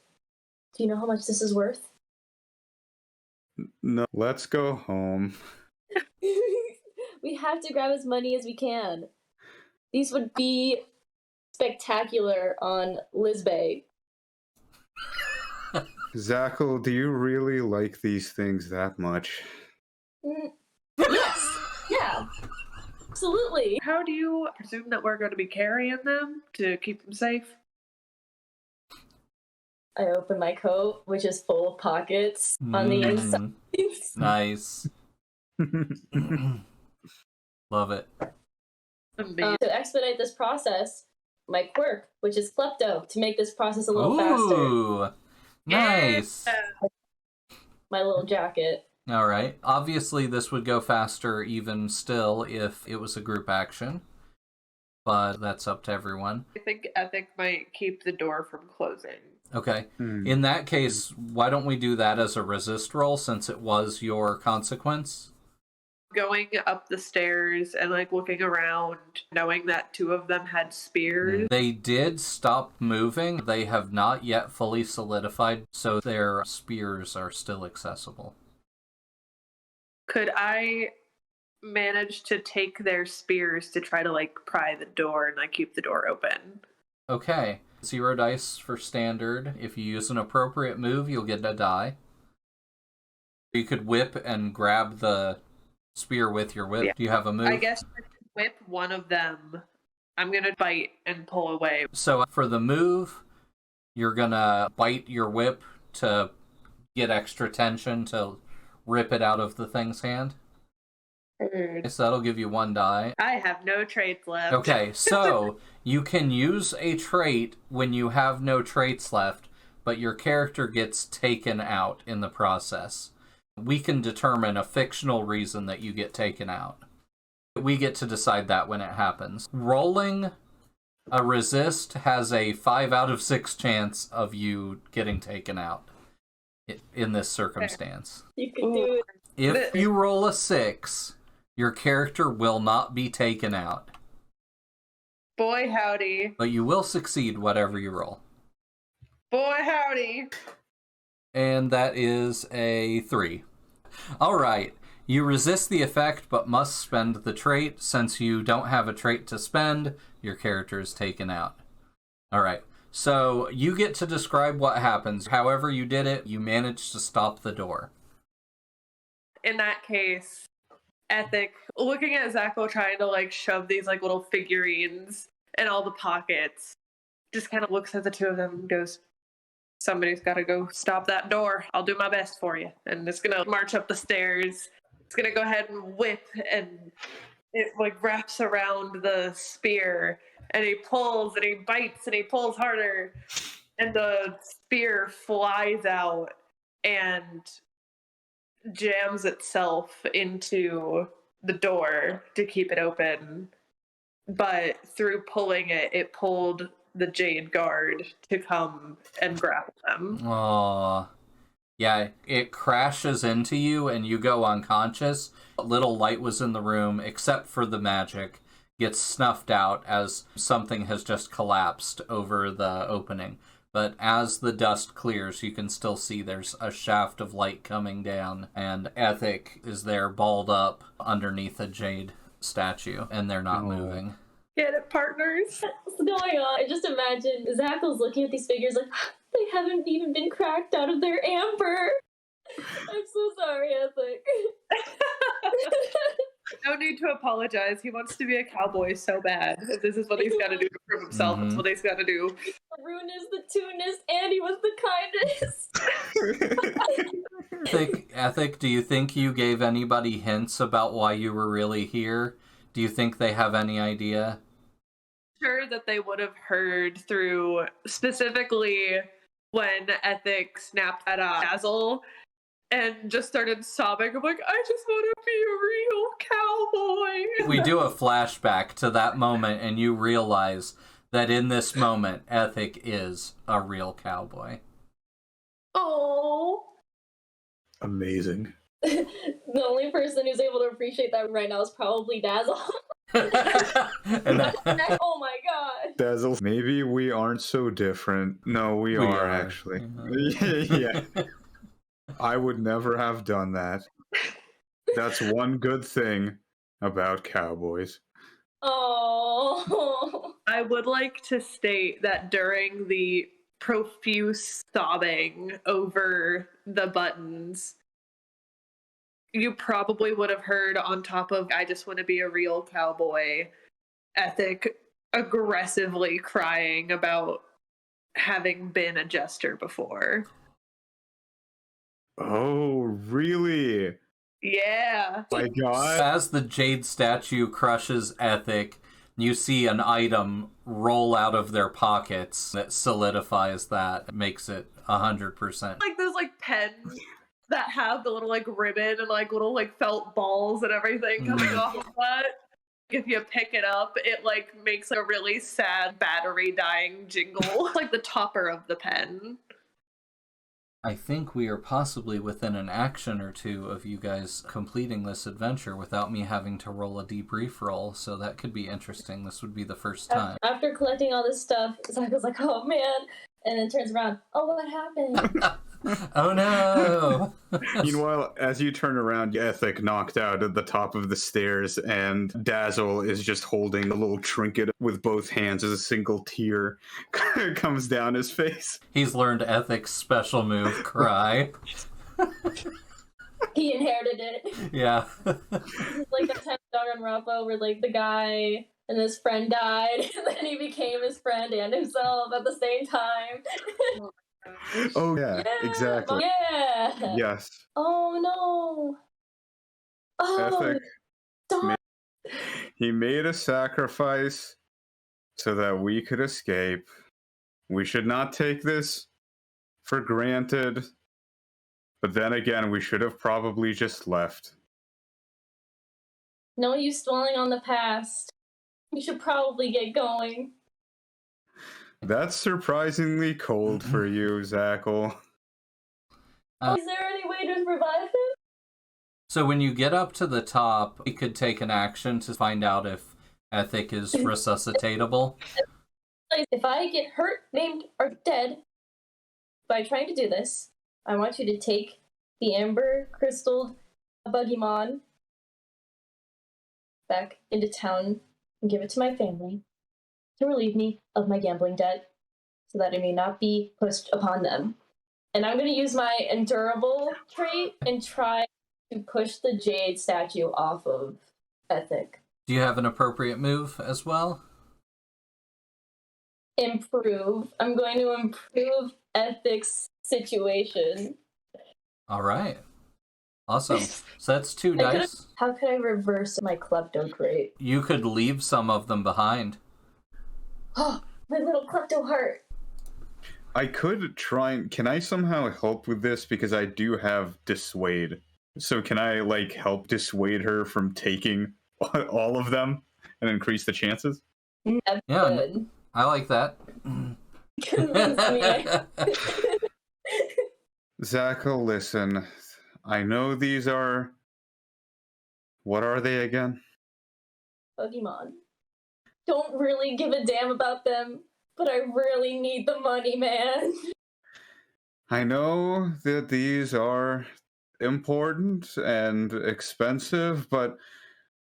Do you know how much this is worth? No, let's go home. We have to grab as many as we can. These would be spectacular on Lisbay. Zackle, do you really like these things that much? Yes, yeah, absolutely. How do you presume that we're going to be carrying them to keep them safe? I open my coat, which is full of pockets on the inside. Nice. Love it. To expedite this process, my quirk, which is klepto, to make this process a little faster. Ooh, nice. My little jacket. All right. Obviously, this would go faster even still if it was a group action, but that's up to everyone. I think Ethic might keep the door from closing. Okay. In that case, why don't we do that as a resist roll since it was your consequence? Going up the stairs and like looking around, knowing that 2 of them had spears. They did stop moving. They have not yet fully solidified, so their spears are still accessible. Could I manage to take their spears to try to like pry the door and like keep the door open? Okay. 0 dice for standard. If you use an appropriate move, you'll get a die. You could whip and grab the spear with your whip. Yeah. Do you have a move? I guess I could whip one of them. I'm gonna bite and pull away. So for the move, you're gonna bite your whip to get extra tension to rip it out of the thing's hand. So that'll give you 1 die. I have no traits left. Okay, so you can use a trait when you have no traits left, but your character gets taken out in the process. We can determine a fictional reason that you get taken out. We get to decide that when it happens. Rolling a resist has a 5 out of 6 chance of you getting taken out in this circumstance. You can do it. If you roll a 6, your character will not be taken out. Boy howdy. But you will succeed whatever you roll. Boy howdy. And that is a 3. Alright, you resist the effect but must spend the trait. Since you don't have a trait to spend, your character is taken out. Alright, so you get to describe what happens. However you did it, you managed to stop the door. In that case, Ethic, looking at Zackle trying to like shove these like little figurines in all the pockets, just kind of looks at the 2 of them and goes, somebody's got to go stop that door. I'll do my best for you. And it's going to march up the stairs. It's going to go ahead and whip, and it like wraps around the spear, and he pulls and he bites and he pulls harder, and the spear flies out and jams itself into the door to keep it open. But through pulling it, it pulled the Jade Guard to come and grapple them. Aww. Yeah, it crashes into you and you go unconscious. Little light was in the room, except for the magic. Gets snuffed out as something has just collapsed over the opening. But as the dust clears, you can still see there's a shaft of light coming down, and Ethic is there balled up underneath a jade statue, and they're not moving. Get it, partners? What's going on? I just imagine Zackle's looking at these figures like, they haven't even been cracked out of their amber. I'm so sorry, Ethic. No need to apologize. He wants to be a cowboy so bad. If this is what he's got to do to prove himself, that's what he's got to do. The ruinest, the tunest, and he was the kindest. Ethic, do you think you gave anybody hints about why you were really here? Do you think they have any idea? Sure that they would have heard through, specifically when Ethic snapped at Dazzle and just started sobbing. I'm like, I just want to be a real cowboy. We do a flashback to that moment, and you realize that in this moment, Ethic is a real cowboy. Oh. Amazing. The only person who's able to appreciate that right now is probably Dazzle. And that, Oh my god. Dazzle, maybe we aren't so different. No, we are actually. Yeah. I would never have done that. That's one good thing about cowboys. Oh. I would like to state that during the profuse sobbing over the buttons, you probably would have heard, on top of I just want to be a real cowboy, Ethic aggressively crying about having been a jester before. Oh, really? Yeah. My God. as the jade statue crushes Ethic, you see an item roll out of their pockets that solidifies that. It makes it 100%. Like those like pens that have the little like ribbon and like little like felt balls and everything coming off of that. If you pick it up, it like makes a really sad battery dying jingle, like the topper of the pen. I think we are possibly within an action or two of you guys completing this adventure without me having to roll a debrief roll, so that could be interesting. This would be the first time. After collecting all this stuff, Zach was like, oh man. And then turns around, oh, what happened? Oh no! Meanwhile, as you turn around, Ethic knocked out at the top of the stairs, and Dazzle is just holding a little trinket with both hands as a single tear comes down his face. He's learned Ethic's special move, cry. He inherited it. Yeah. Like that time in Danganronpa where like the guy and his friend died, and then he became his friend and himself at the same time. Oh, yeah, exactly. Yeah. Yes. Oh no. Oh. Ethic. He made a sacrifice so that we could escape. We should not take this for granted. But then again, we should have probably just left. No use dwelling on the past. We should probably get going. That's surprisingly cold for you, Zackle. Is there any way to revive him? So when you get up to the top, you could take an action to find out if Ethic is resuscitatable. If I get hurt, maimed, or dead by trying to do this, I want you to take the amber crystal Buggymon back into town and give it to my family to relieve me of my gambling debt so that it may not be pushed upon them. And I'm going to use my endurable trait and try to push the jade statue off of Ethic. Do you have an appropriate move as well? Improve. I'm going to improve Ethic's situation. All right. Awesome. So that's 2 dice. How could I reverse my klepto crate? You could leave some of them behind. Oh, my little klepto heart. I could try and... Can I somehow help with this? Because I do have dissuade. So can I, like, help dissuade her from taking all of them and increase the chances? That's Yeah, good. I like that. Convince me. Zackle, listen. I know these are... What are they again? Pokemon. Don't really give a damn about them, but I really need the money, man. I know that these are important and expensive, but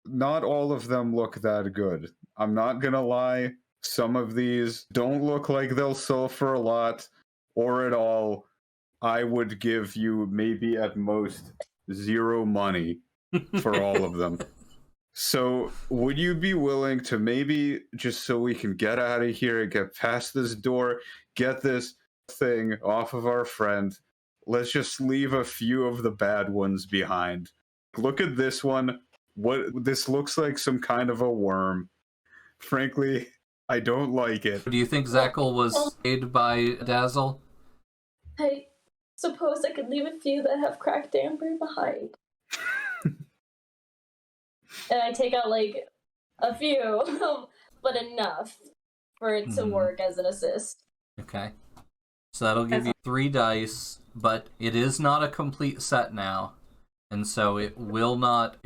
not all of them look that good. I'm not gonna lie. Some of these don't look like they'll sell for a lot or at all. I would give you maybe at most 0 money for all of them. So, would you be willing to maybe, just so we can get out of here, get past this door, get this thing off of our friend, let's just leave a few of the bad ones behind. Look at this one. This looks like some kind of a worm. Frankly, I don't like it. Do you think Zackle was made by Dazzle? I suppose I could leave a few that have cracked amber behind. And I take out, like, a few, but enough for it to work as an assist. Okay. So that'll give you 3 dice, but it is not a complete set now. And so it will not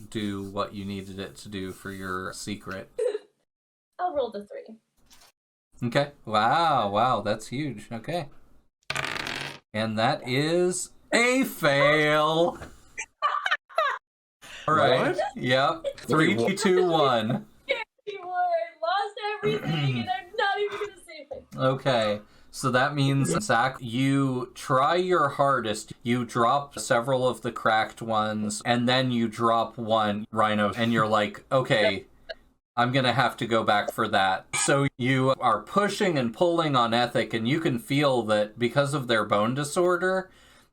do what you needed it to do for your secret. I'll roll the 3. Okay. Wow, that's huge. Okay. And that is a fail. All right. What? Yep. 3, 2, 1. Lost everything, and I'm not even gonna save it. Okay. So that means, Zach, you try your hardest. You drop several of the cracked ones, and then you drop one rhino, and you're like, okay, I'm going to have to go back for that. So you are pushing and pulling on Ethic, and you can feel that because of their bone disorder,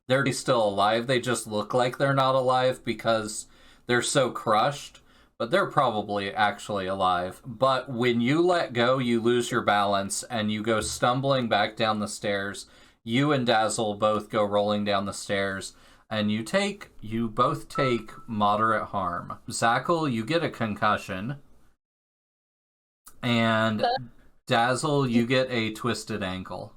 they're still alive. They just look like they're not alive because they're so crushed. But they're probably actually alive. But when you let go, you lose your balance, and you go stumbling back down the stairs. You and Dazzle both go rolling down the stairs, and you both take moderate harm. Zackle, you get a concussion, and Dazzle, you get a twisted ankle.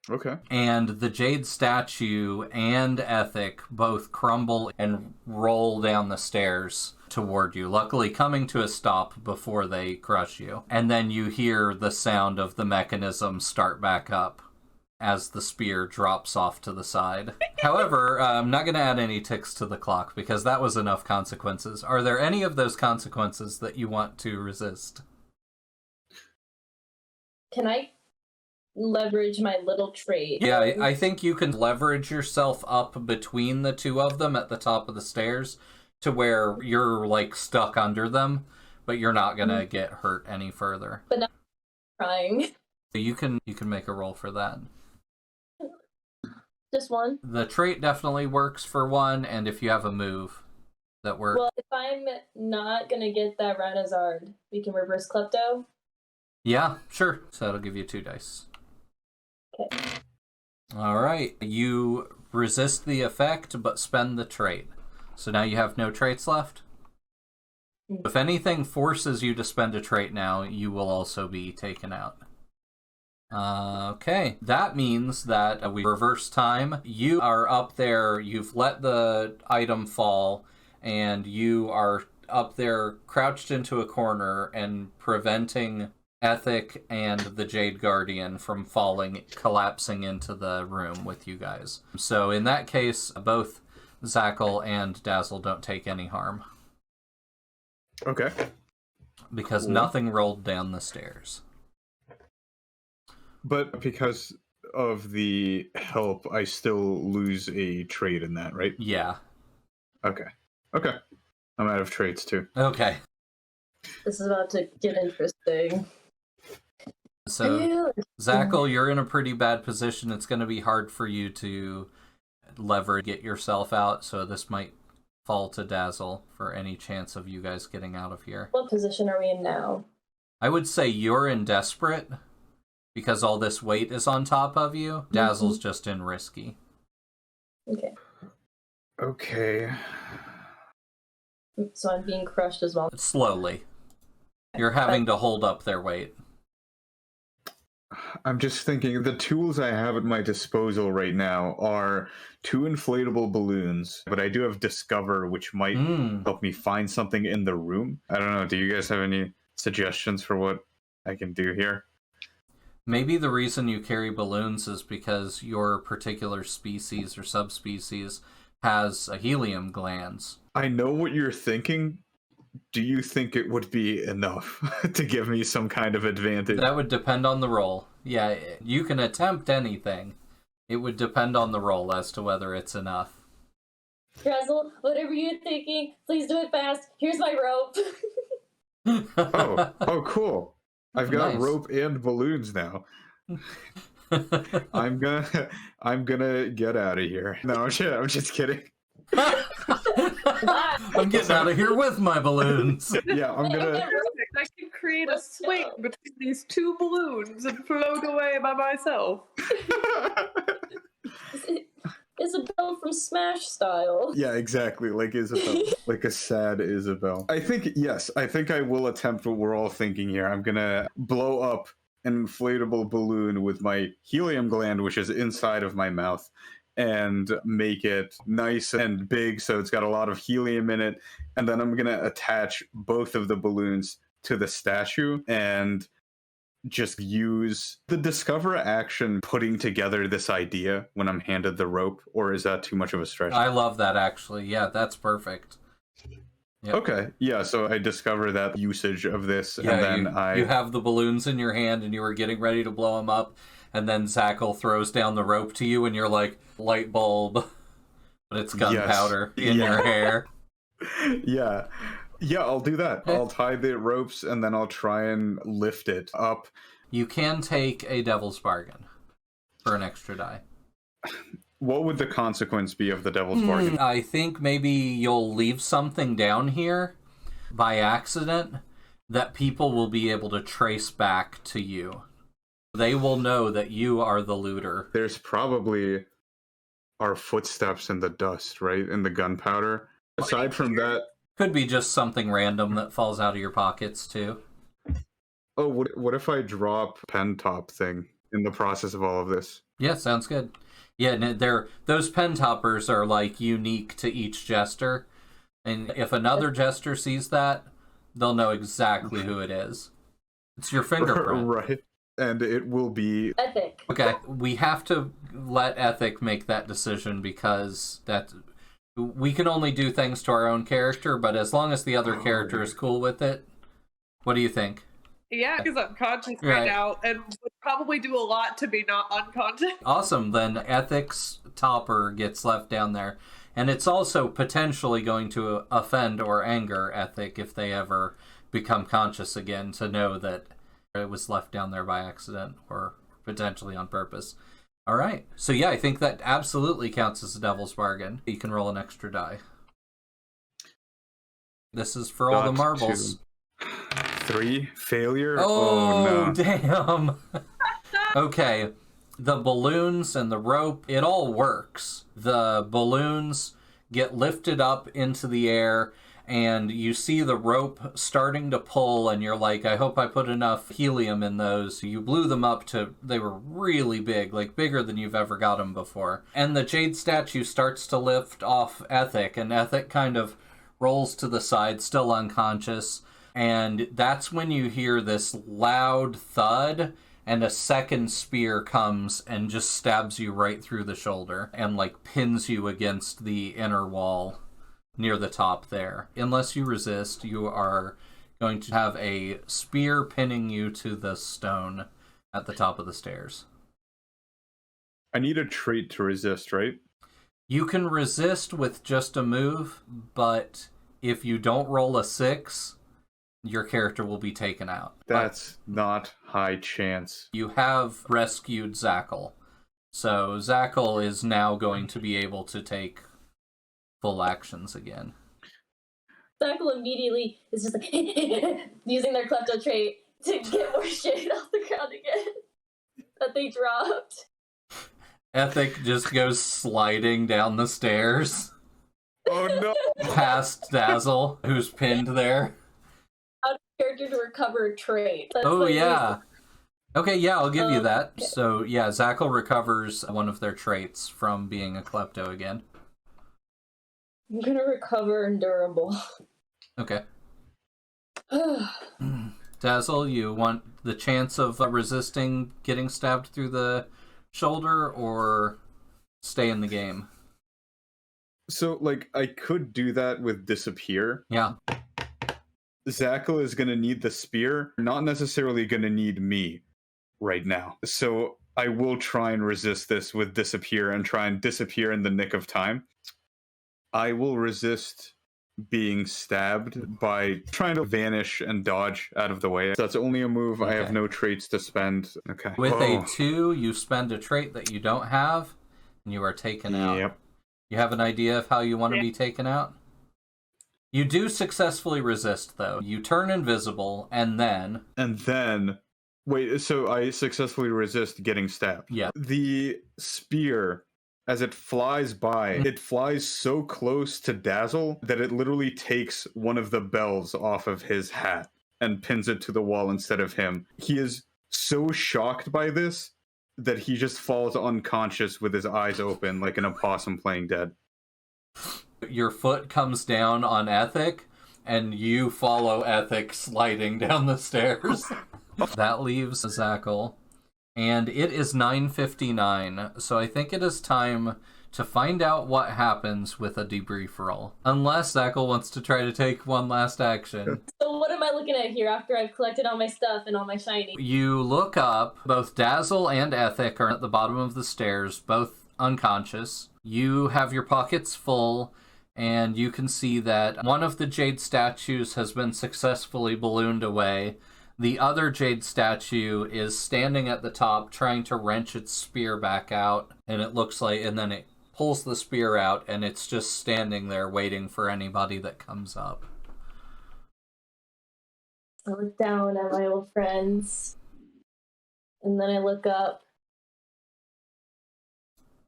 Okay. And the Jade statue and Ethic both crumble and roll down the stairs toward you, luckily coming to a stop before they crush you. And then you hear the sound of the mechanism start back up as the spear drops off to the side. However, I'm not going to add any ticks to the clock because that was enough consequences. Are there any of those consequences that you want to resist? Can I leverage my little trait? Yeah, I think you can leverage yourself up between the two of them at the top of the stairs to where you're, like, stuck under them, but you're not gonna get hurt any further. But not trying. You can make a roll for that. Just one? The trait definitely works for one, and if you have a move that works... Well, if I'm not gonna get that Ranazard, we can reverse Klepto? Yeah, sure. So that'll give you 2 dice. Okay. Alright, you resist the effect, but spend the trait. So now you have no traits left? If anything forces you to spend a trait now, you will also be taken out. Okay, that means that we reverse time. You are up there, you've let the item fall, and you are up there crouched into a corner and preventing Ethic and the Jade Guardian from collapsing into the room with you guys. So in that case, both Zackle and Dazzle don't take any harm. Okay. Because nothing rolled down the stairs. But because of the help, I still lose a trait in that, right? Yeah. Okay. I'm out of traits too. Okay. This is about to get interesting. So, Zackle, you're in a pretty bad position. It's going to be hard for you to get yourself out, so this might fall to Dazzle for any chance of you guys getting out of here. What position are we in now? I would say you're in desperate, because all this weight is on top of you. Dazzle's just in risky. Okay. So I'm being crushed as well. Slowly. You're having to hold up their weight. I'm just thinking, the tools I have at my disposal right now are 2 inflatable balloons, but I do have Discover, which might help me find something in the room. I don't know, do you guys have any suggestions for what I can do here? Maybe the reason you carry balloons is because your particular species or subspecies has helium glands. I know what you're thinking. Do you think it would be enough to give me some kind of advantage? That would depend on the roll. Yeah, you can attempt anything. It would depend on the roll as to whether it's enough. Drizzle, whatever you're thinking, please do it fast. Here's my rope. Oh, cool. I've got Nice. rope and balloons now. I'm gonna get out of here. No, I'm just kidding. I'm getting out of here with my balloons. Yeah, I'm gonna. I can create a swing between these two balloons and float away by myself. Isabel from Smash style. Yeah, exactly. Like Isabel, like a sad Isabel. I think I will attempt what we're all thinking here. I'm gonna blow up an inflatable balloon with my helium gland, which is inside of my mouth, and make it nice and big so it's got a lot of helium in it. And then I'm gonna attach both of the balloons to the statue and just use the discover action putting together this idea when I'm handed the rope, or is that too much of a stretch? I love that, actually. Yeah, that's perfect. Yep. Okay, yeah, so I discover that usage of this, Yeah, and then you have the balloons in your hand, and you were getting ready to blow them up, and then Zackle throws down the rope to you, and you're like, light bulb, but it's gunpowder in your hair. Yeah, I'll do that. I'll tie the ropes, and then I'll try and lift it up. You can take a devil's bargain for an extra die. What would the consequence be of the devil's bargain? I think maybe you'll leave something down here by accident that people will be able to trace back to you. They will know that you are the looter. There's probably our footsteps in the dust, right? In the gunpowder. Aside from that... Could be just something random that falls out of your pockets, too. Oh, what if I drop pen top thing in the process of all of this? Yeah, sounds good. Yeah, those pen toppers are, like, unique to each jester. And if another jester sees that, they'll know exactly who it is. It's your fingerprint. Right. And it will be... Ethic. Okay, we have to let Ethic make that decision because we can only do things to our own character, but as long as the other character is cool with it, what do you think? Yeah, because I'm conscious right now, and would probably do a lot to be not unconscious. Awesome, then Ethic's topper gets left down there. And it's also potentially going to offend or anger Ethic if they ever become conscious again, to know that it was left down there by accident or potentially on purpose. All right. So yeah, I think that absolutely counts as a devil's bargain. You can roll an extra die. This is for all the marbles. 3 failure. Oh, no. Damn. Okay. The balloons and the rope, it all works. The balloons get lifted up into the air, and you see the rope starting to pull, and you're like, I hope I put enough helium in those. You blew them up to, they were really big, like bigger than you've ever got them before. And the jade statue starts to lift off Ethic, and Ethic kind of rolls to the side, still unconscious. And that's when you hear this loud thud, and a second spear comes and just stabs you right through the shoulder, and like pins you against the inner wall near the top there. Unless you resist, you are going to have a spear pinning you to the stone at the top of the stairs. I need a trait to resist, right? You can resist with just a move, but if you don't roll a 6, your character will be taken out. That's not high chance. You have rescued Zackle. So Zackle is now going to be able to take full actions again. Zackle immediately is just like using their klepto trait to get more shit off the ground again that they dropped. Ethic just goes sliding down the stairs. Oh no! Past Dazzle, who's pinned there. Out of character to recover a trait. That's Oh like yeah. Okay, yeah, I'll give you that. Okay. So yeah, Zackle recovers one of their traits from being a klepto again. I'm gonna recover endurable. Okay. Dazzle, you want the chance of resisting getting stabbed through the shoulder, or stay in the game? So, like, I could do that with disappear. Yeah. Zackle is going to need the spear, not necessarily going to need me right now. So I will try and resist this with disappear and try and disappear in the nick of time. I will resist being stabbed by trying to vanish and dodge out of the way. So that's only a move. Okay. I have no traits to spend. Okay. With a 2, you spend a trait that you don't have, and you are taken out. Yep. You have an idea of how you want to be taken out? You do successfully resist, though. You turn invisible, and then... Wait, so I successfully resist getting stabbed. Yeah. The spear, as it flies by, it flies so close to Dazzle that it literally takes one of the bells off of his hat and pins it to the wall instead of him. He is so shocked by this that he just falls unconscious with his eyes open like an opossum playing dead. Your foot comes down on Ethic, and you follow Ethic sliding down the stairs. That leaves Zackle, and it is 9:59, so I think it is time to find out what happens with a debrief roll. Unless Zackle wants to try to take one last action. So what am I looking at here after I've collected all my stuff and all my shiny? You look up, both Dazzle and Ethic are at the bottom of the stairs, both unconscious. You have your pockets full, and you can see that one of the jade statues has been successfully ballooned away. The other jade statue is standing at the top trying to wrench its spear back out, and it looks like, and then it pulls the spear out, and it's just standing there waiting for anybody that comes up. I look down at my old friends, and then I look up.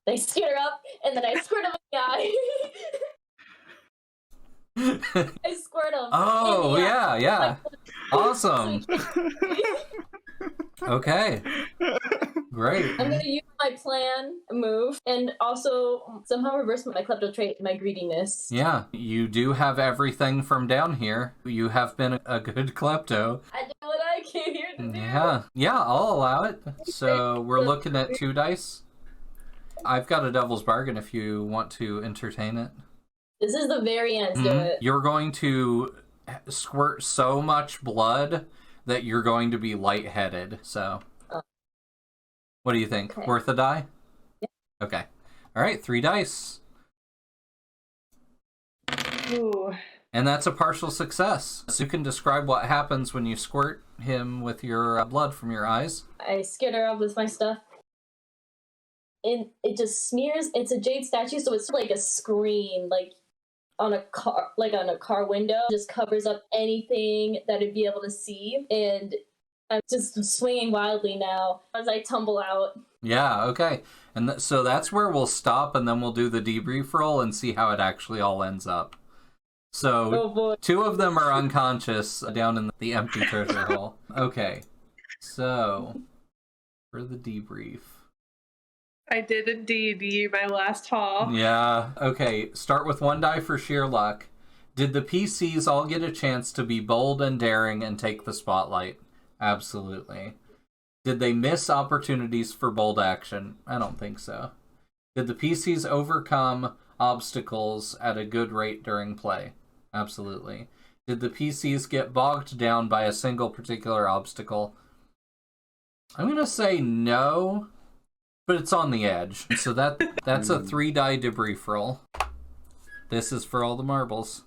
I skitter up, and then I squirt them in the eye. I squirt them. Oh, yeah. Awesome. Okay. Great. I'm going to use my plan move and also somehow reverse my klepto trait, my greediness. Yeah, you do have everything from down here. You have been a good klepto. I did what I came here to do. Yeah, I'll allow it. So we're looking at 2 dice. I've got a devil's bargain if you want to entertain it. This is the very end, do it. You're going to squirt so much blood that you're going to be lightheaded, so... What do you think? Okay. Worth a die? Yeah. Okay. Alright, 3 dice. Ooh. And that's a partial success. So you can describe what happens when you squirt him with your blood from your eyes. I skitter up with my stuff. And it just smears. It's a jade statue, so it's like a screen, like on a car window. Just covers up anything that I'd be able to see. And I'm just swinging wildly now as I tumble out. Yeah, okay. And so that's where we'll stop, and then we'll do the debrief roll and see how it actually all ends up. So 2 of them are unconscious down in the empty treasure hole. Okay, so for the debrief. I did indeed use my last haul. Yeah, okay. Start with 1 die for sheer luck. Did the PCs all get a chance to be bold and daring and take the spotlight? Absolutely. Did they miss opportunities for bold action? I don't think so. Did the PCs overcome obstacles at a good rate during play? Absolutely. Did the PCs get bogged down by a single particular obstacle? I'm going to say no, but it's on the edge. So that's a 3 die debrief roll. This is for all the marbles.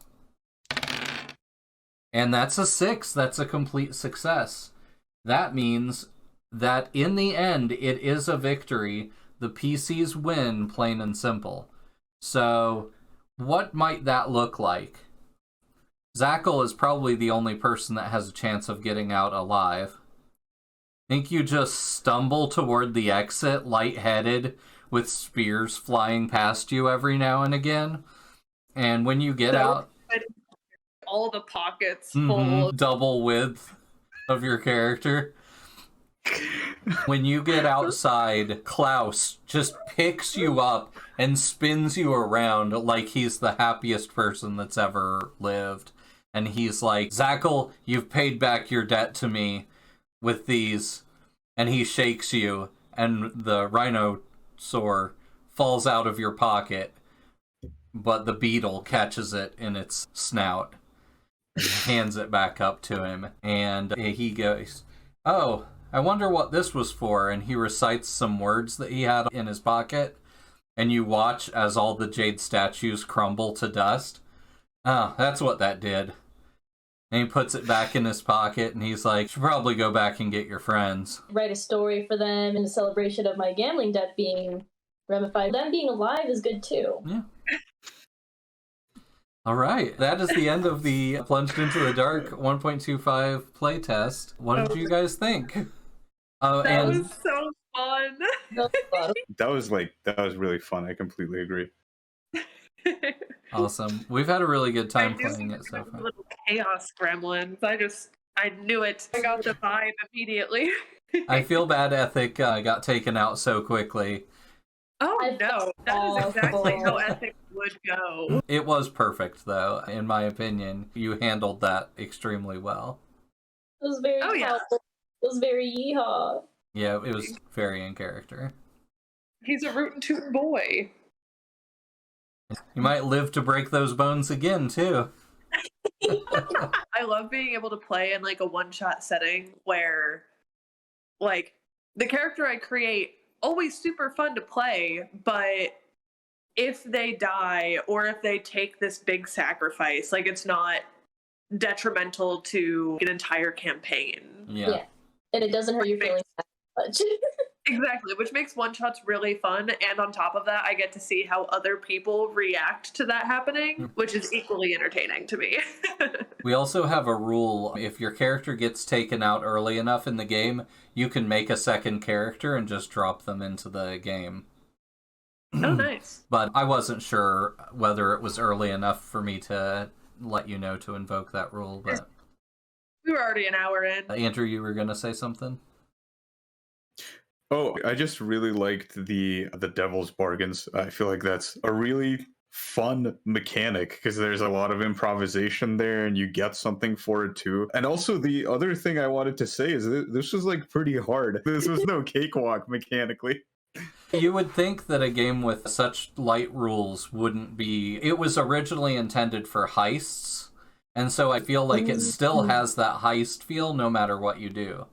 And that's a 6. That's a complete success. That means that in the end, it is a victory. The PCs win, plain and simple. So, what might that look like? Zackle is probably the only person that has a chance of getting out alive. Think you just stumble toward the exit, lightheaded, with spears flying past you every now and again? And when you get out... All the pockets full. Double width of your character. When you get outside, Klaus just picks you up and spins you around like he's the happiest person that's ever lived. And he's like, Zackle, you've paid back your debt to me with these. And he shakes you, and the rhinosaur falls out of your pocket. but the beetle catches it in its snout and hands it back up to him, and he goes, "Oh, I wonder what this was for," and he recites some words that he had in his pocket, and you watch as all the jade statues crumble to dust. Oh, that's what that did. And he puts it back in his pocket, and he's like, "Should probably go back and get your friends." Write a story for them in celebration of my gambling debt being ramified. Them being alive is good too. Yeah. All right, that is the end of the Plunged into the Dark 1.25 playtest. What did you guys think? That was so fun. That was really fun. I completely agree. Awesome. We've had a really good time playing it so far. Little chaos gremlins. I knew it. I got the vibe immediately. I feel bad Ethic got taken out so quickly. Oh no, that is exactly how Ethic would go. It was perfect, though, in my opinion. You handled that extremely well. It was very yeah. It was very yeehaw. Yeah, it was very in character. He's a rootin' tootin' boy. You might live to break those bones again, too. I love being able to play in like a one-shot setting where like the character I create, always super fun to play, but if they die or if they take this big sacrifice, like it's not detrimental to an entire campaign. Yeah. And it doesn't hurt your feelings that much. Exactly, which makes one-shots really fun, and on top of that, I get to see how other people react to that happening, which is equally entertaining to me. We also have a rule, if your character gets taken out early enough in the game, you can make a second character and just drop them into the game. Oh, nice. But I wasn't sure whether it was early enough for me to let you know to invoke that rule, but... We were already an hour in. Andrew, you were going to say something? Oh, I just really liked the Devil's Bargains. I feel like that's a really fun mechanic because there's a lot of improvisation there and you get something for it too. And also the other thing I wanted to say is this was like pretty hard. This was no cakewalk mechanically. You would think that a game with such light rules wouldn't be... It was originally intended for heists, and so I feel like it still has that heist feel no matter what you do.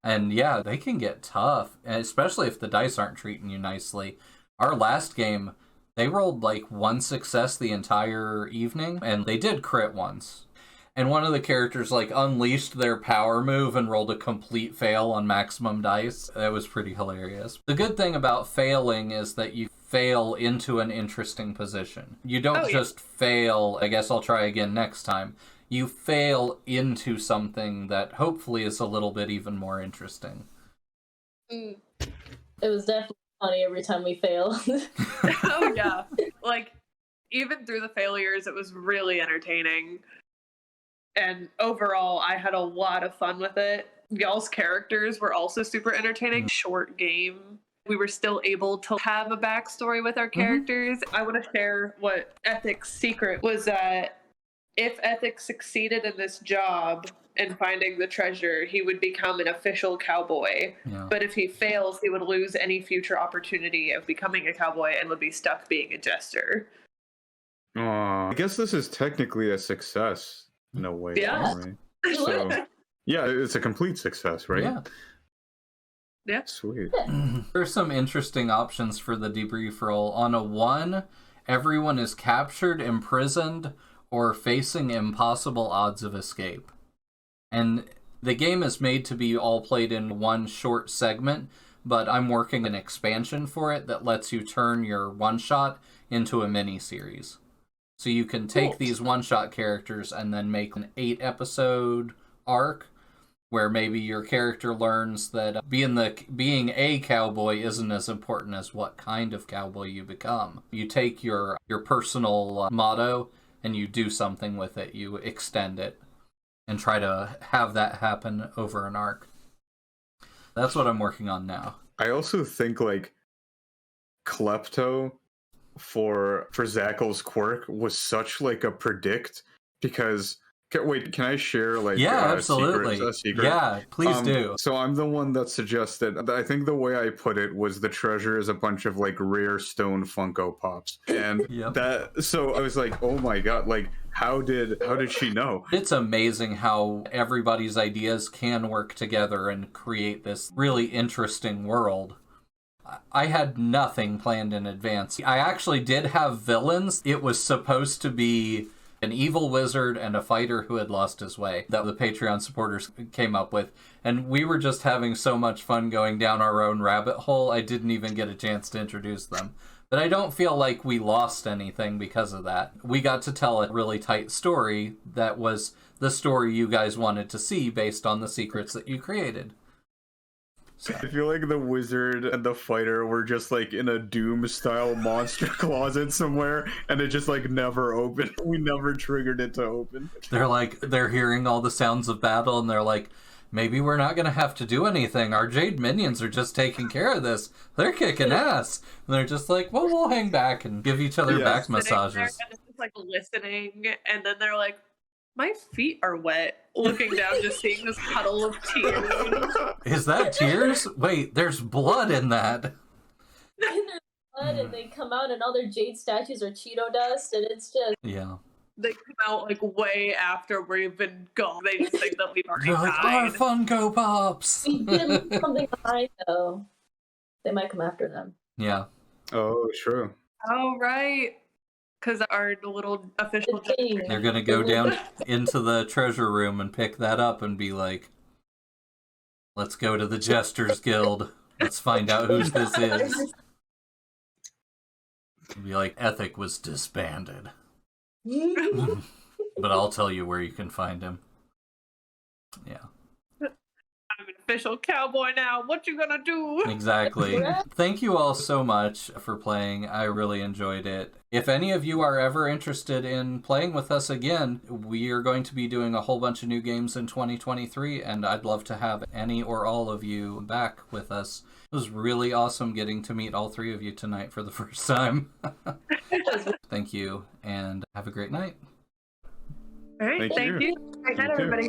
And yeah, they can get tough, especially if the dice aren't treating you nicely. Our last game, they rolled like one success the entire evening, and they did crit once. And one of the characters like unleashed their power move and rolled a complete fail on maximum dice. That was pretty hilarious. The good thing about failing is that you fail into an interesting position. You don't just fail, I guess I'll try again next time. You fail into something that hopefully is a little bit even more interesting. It was definitely funny every time we failed. Oh yeah. Like, even through the failures, it was really entertaining. And overall, I had a lot of fun with it. Y'all's characters were also super entertaining. Short game. We were still able to have a backstory with our characters. I want to share what Ethic's secret was that if Ethic succeeded in this job and finding the treasure, he would become an official cowboy. Yeah. But if he fails, he would lose any future opportunity of becoming a cowboy and would be stuck being a jester. I guess this is technically a success in a way. Yeah. Right? So, yeah, it's a complete success, right? Yeah. Yeah. Sweet. There's some interesting options for the debrief roll. On a 1, everyone is captured, imprisoned, or facing impossible odds of escape. And the game is made to be all played in one short segment, but I'm working an expansion for it that lets you turn your one-shot into a mini-series. So you can take these one-shot characters and then make an 8-episode arc where maybe your character learns that being a cowboy isn't as important as what kind of cowboy you become. You take your personal motto and you do something with it. You extend it and try to have that happen over an arc. That's what I'm working on now. I also think like Klepto for Zachel's quirk was such like a predict because Wait, can I share like absolutely. a secret? Yeah, please do. So I'm the one that suggested. I think the way I put it was the treasure is a bunch of like rare stone Funko Pops, and that. So I was like, oh my god, like how did she know? It's amazing how everybody's ideas can work together and create this really interesting world. I had nothing planned in advance. I actually did have villains. It was supposed to be an evil wizard and a fighter who had lost his way that the Patreon supporters came up with. And we were just having so much fun going down our own rabbit hole, I didn't even get a chance to introduce them. But I don't feel like we lost anything because of that. We got to tell a really tight story that was the story you guys wanted to see based on the secrets that you created. So. I feel like the wizard and the fighter were just like in a Doom-style monster closet somewhere, and it just like never opened. We never triggered it to open. They're hearing all the sounds of battle, and they're like, maybe we're not going to have to do anything. Our Jade minions are just taking care of this. They're kicking ass. And they're just like, well, we'll hang back and give each other back massages. And it's just like listening, and then they're like, my feet are wet. Looking down, just seeing this puddle of tears. Is that tears? Wait, there's blood in that. And there's blood, and they come out, and all their jade statues are Cheeto dust, and it's just... Yeah. They come out like way after we've been gone. They just think that we've already They're like, died. our Funko Pops! We did leave something behind, though. They might come after them. Yeah. Oh, true. Oh, right. Because our little official... They're going to go down into the treasure room and pick that up and be like, let's go to the Jesters Guild. Let's find out who this is. Be like, Ethic was disbanded. But I'll tell you where you can find him. Yeah. I'm an official cowboy now. What you gonna do? Exactly. Thank you all so much for playing. I really enjoyed it. If any of you are ever interested in playing with us again, we are going to be doing a whole bunch of new games in 2023, and I'd love to have any or all of you back with us. It was really awesome getting to meet all three of you tonight for the first time. Thank you, and have a great night. All right, thank you. Great night, everybody.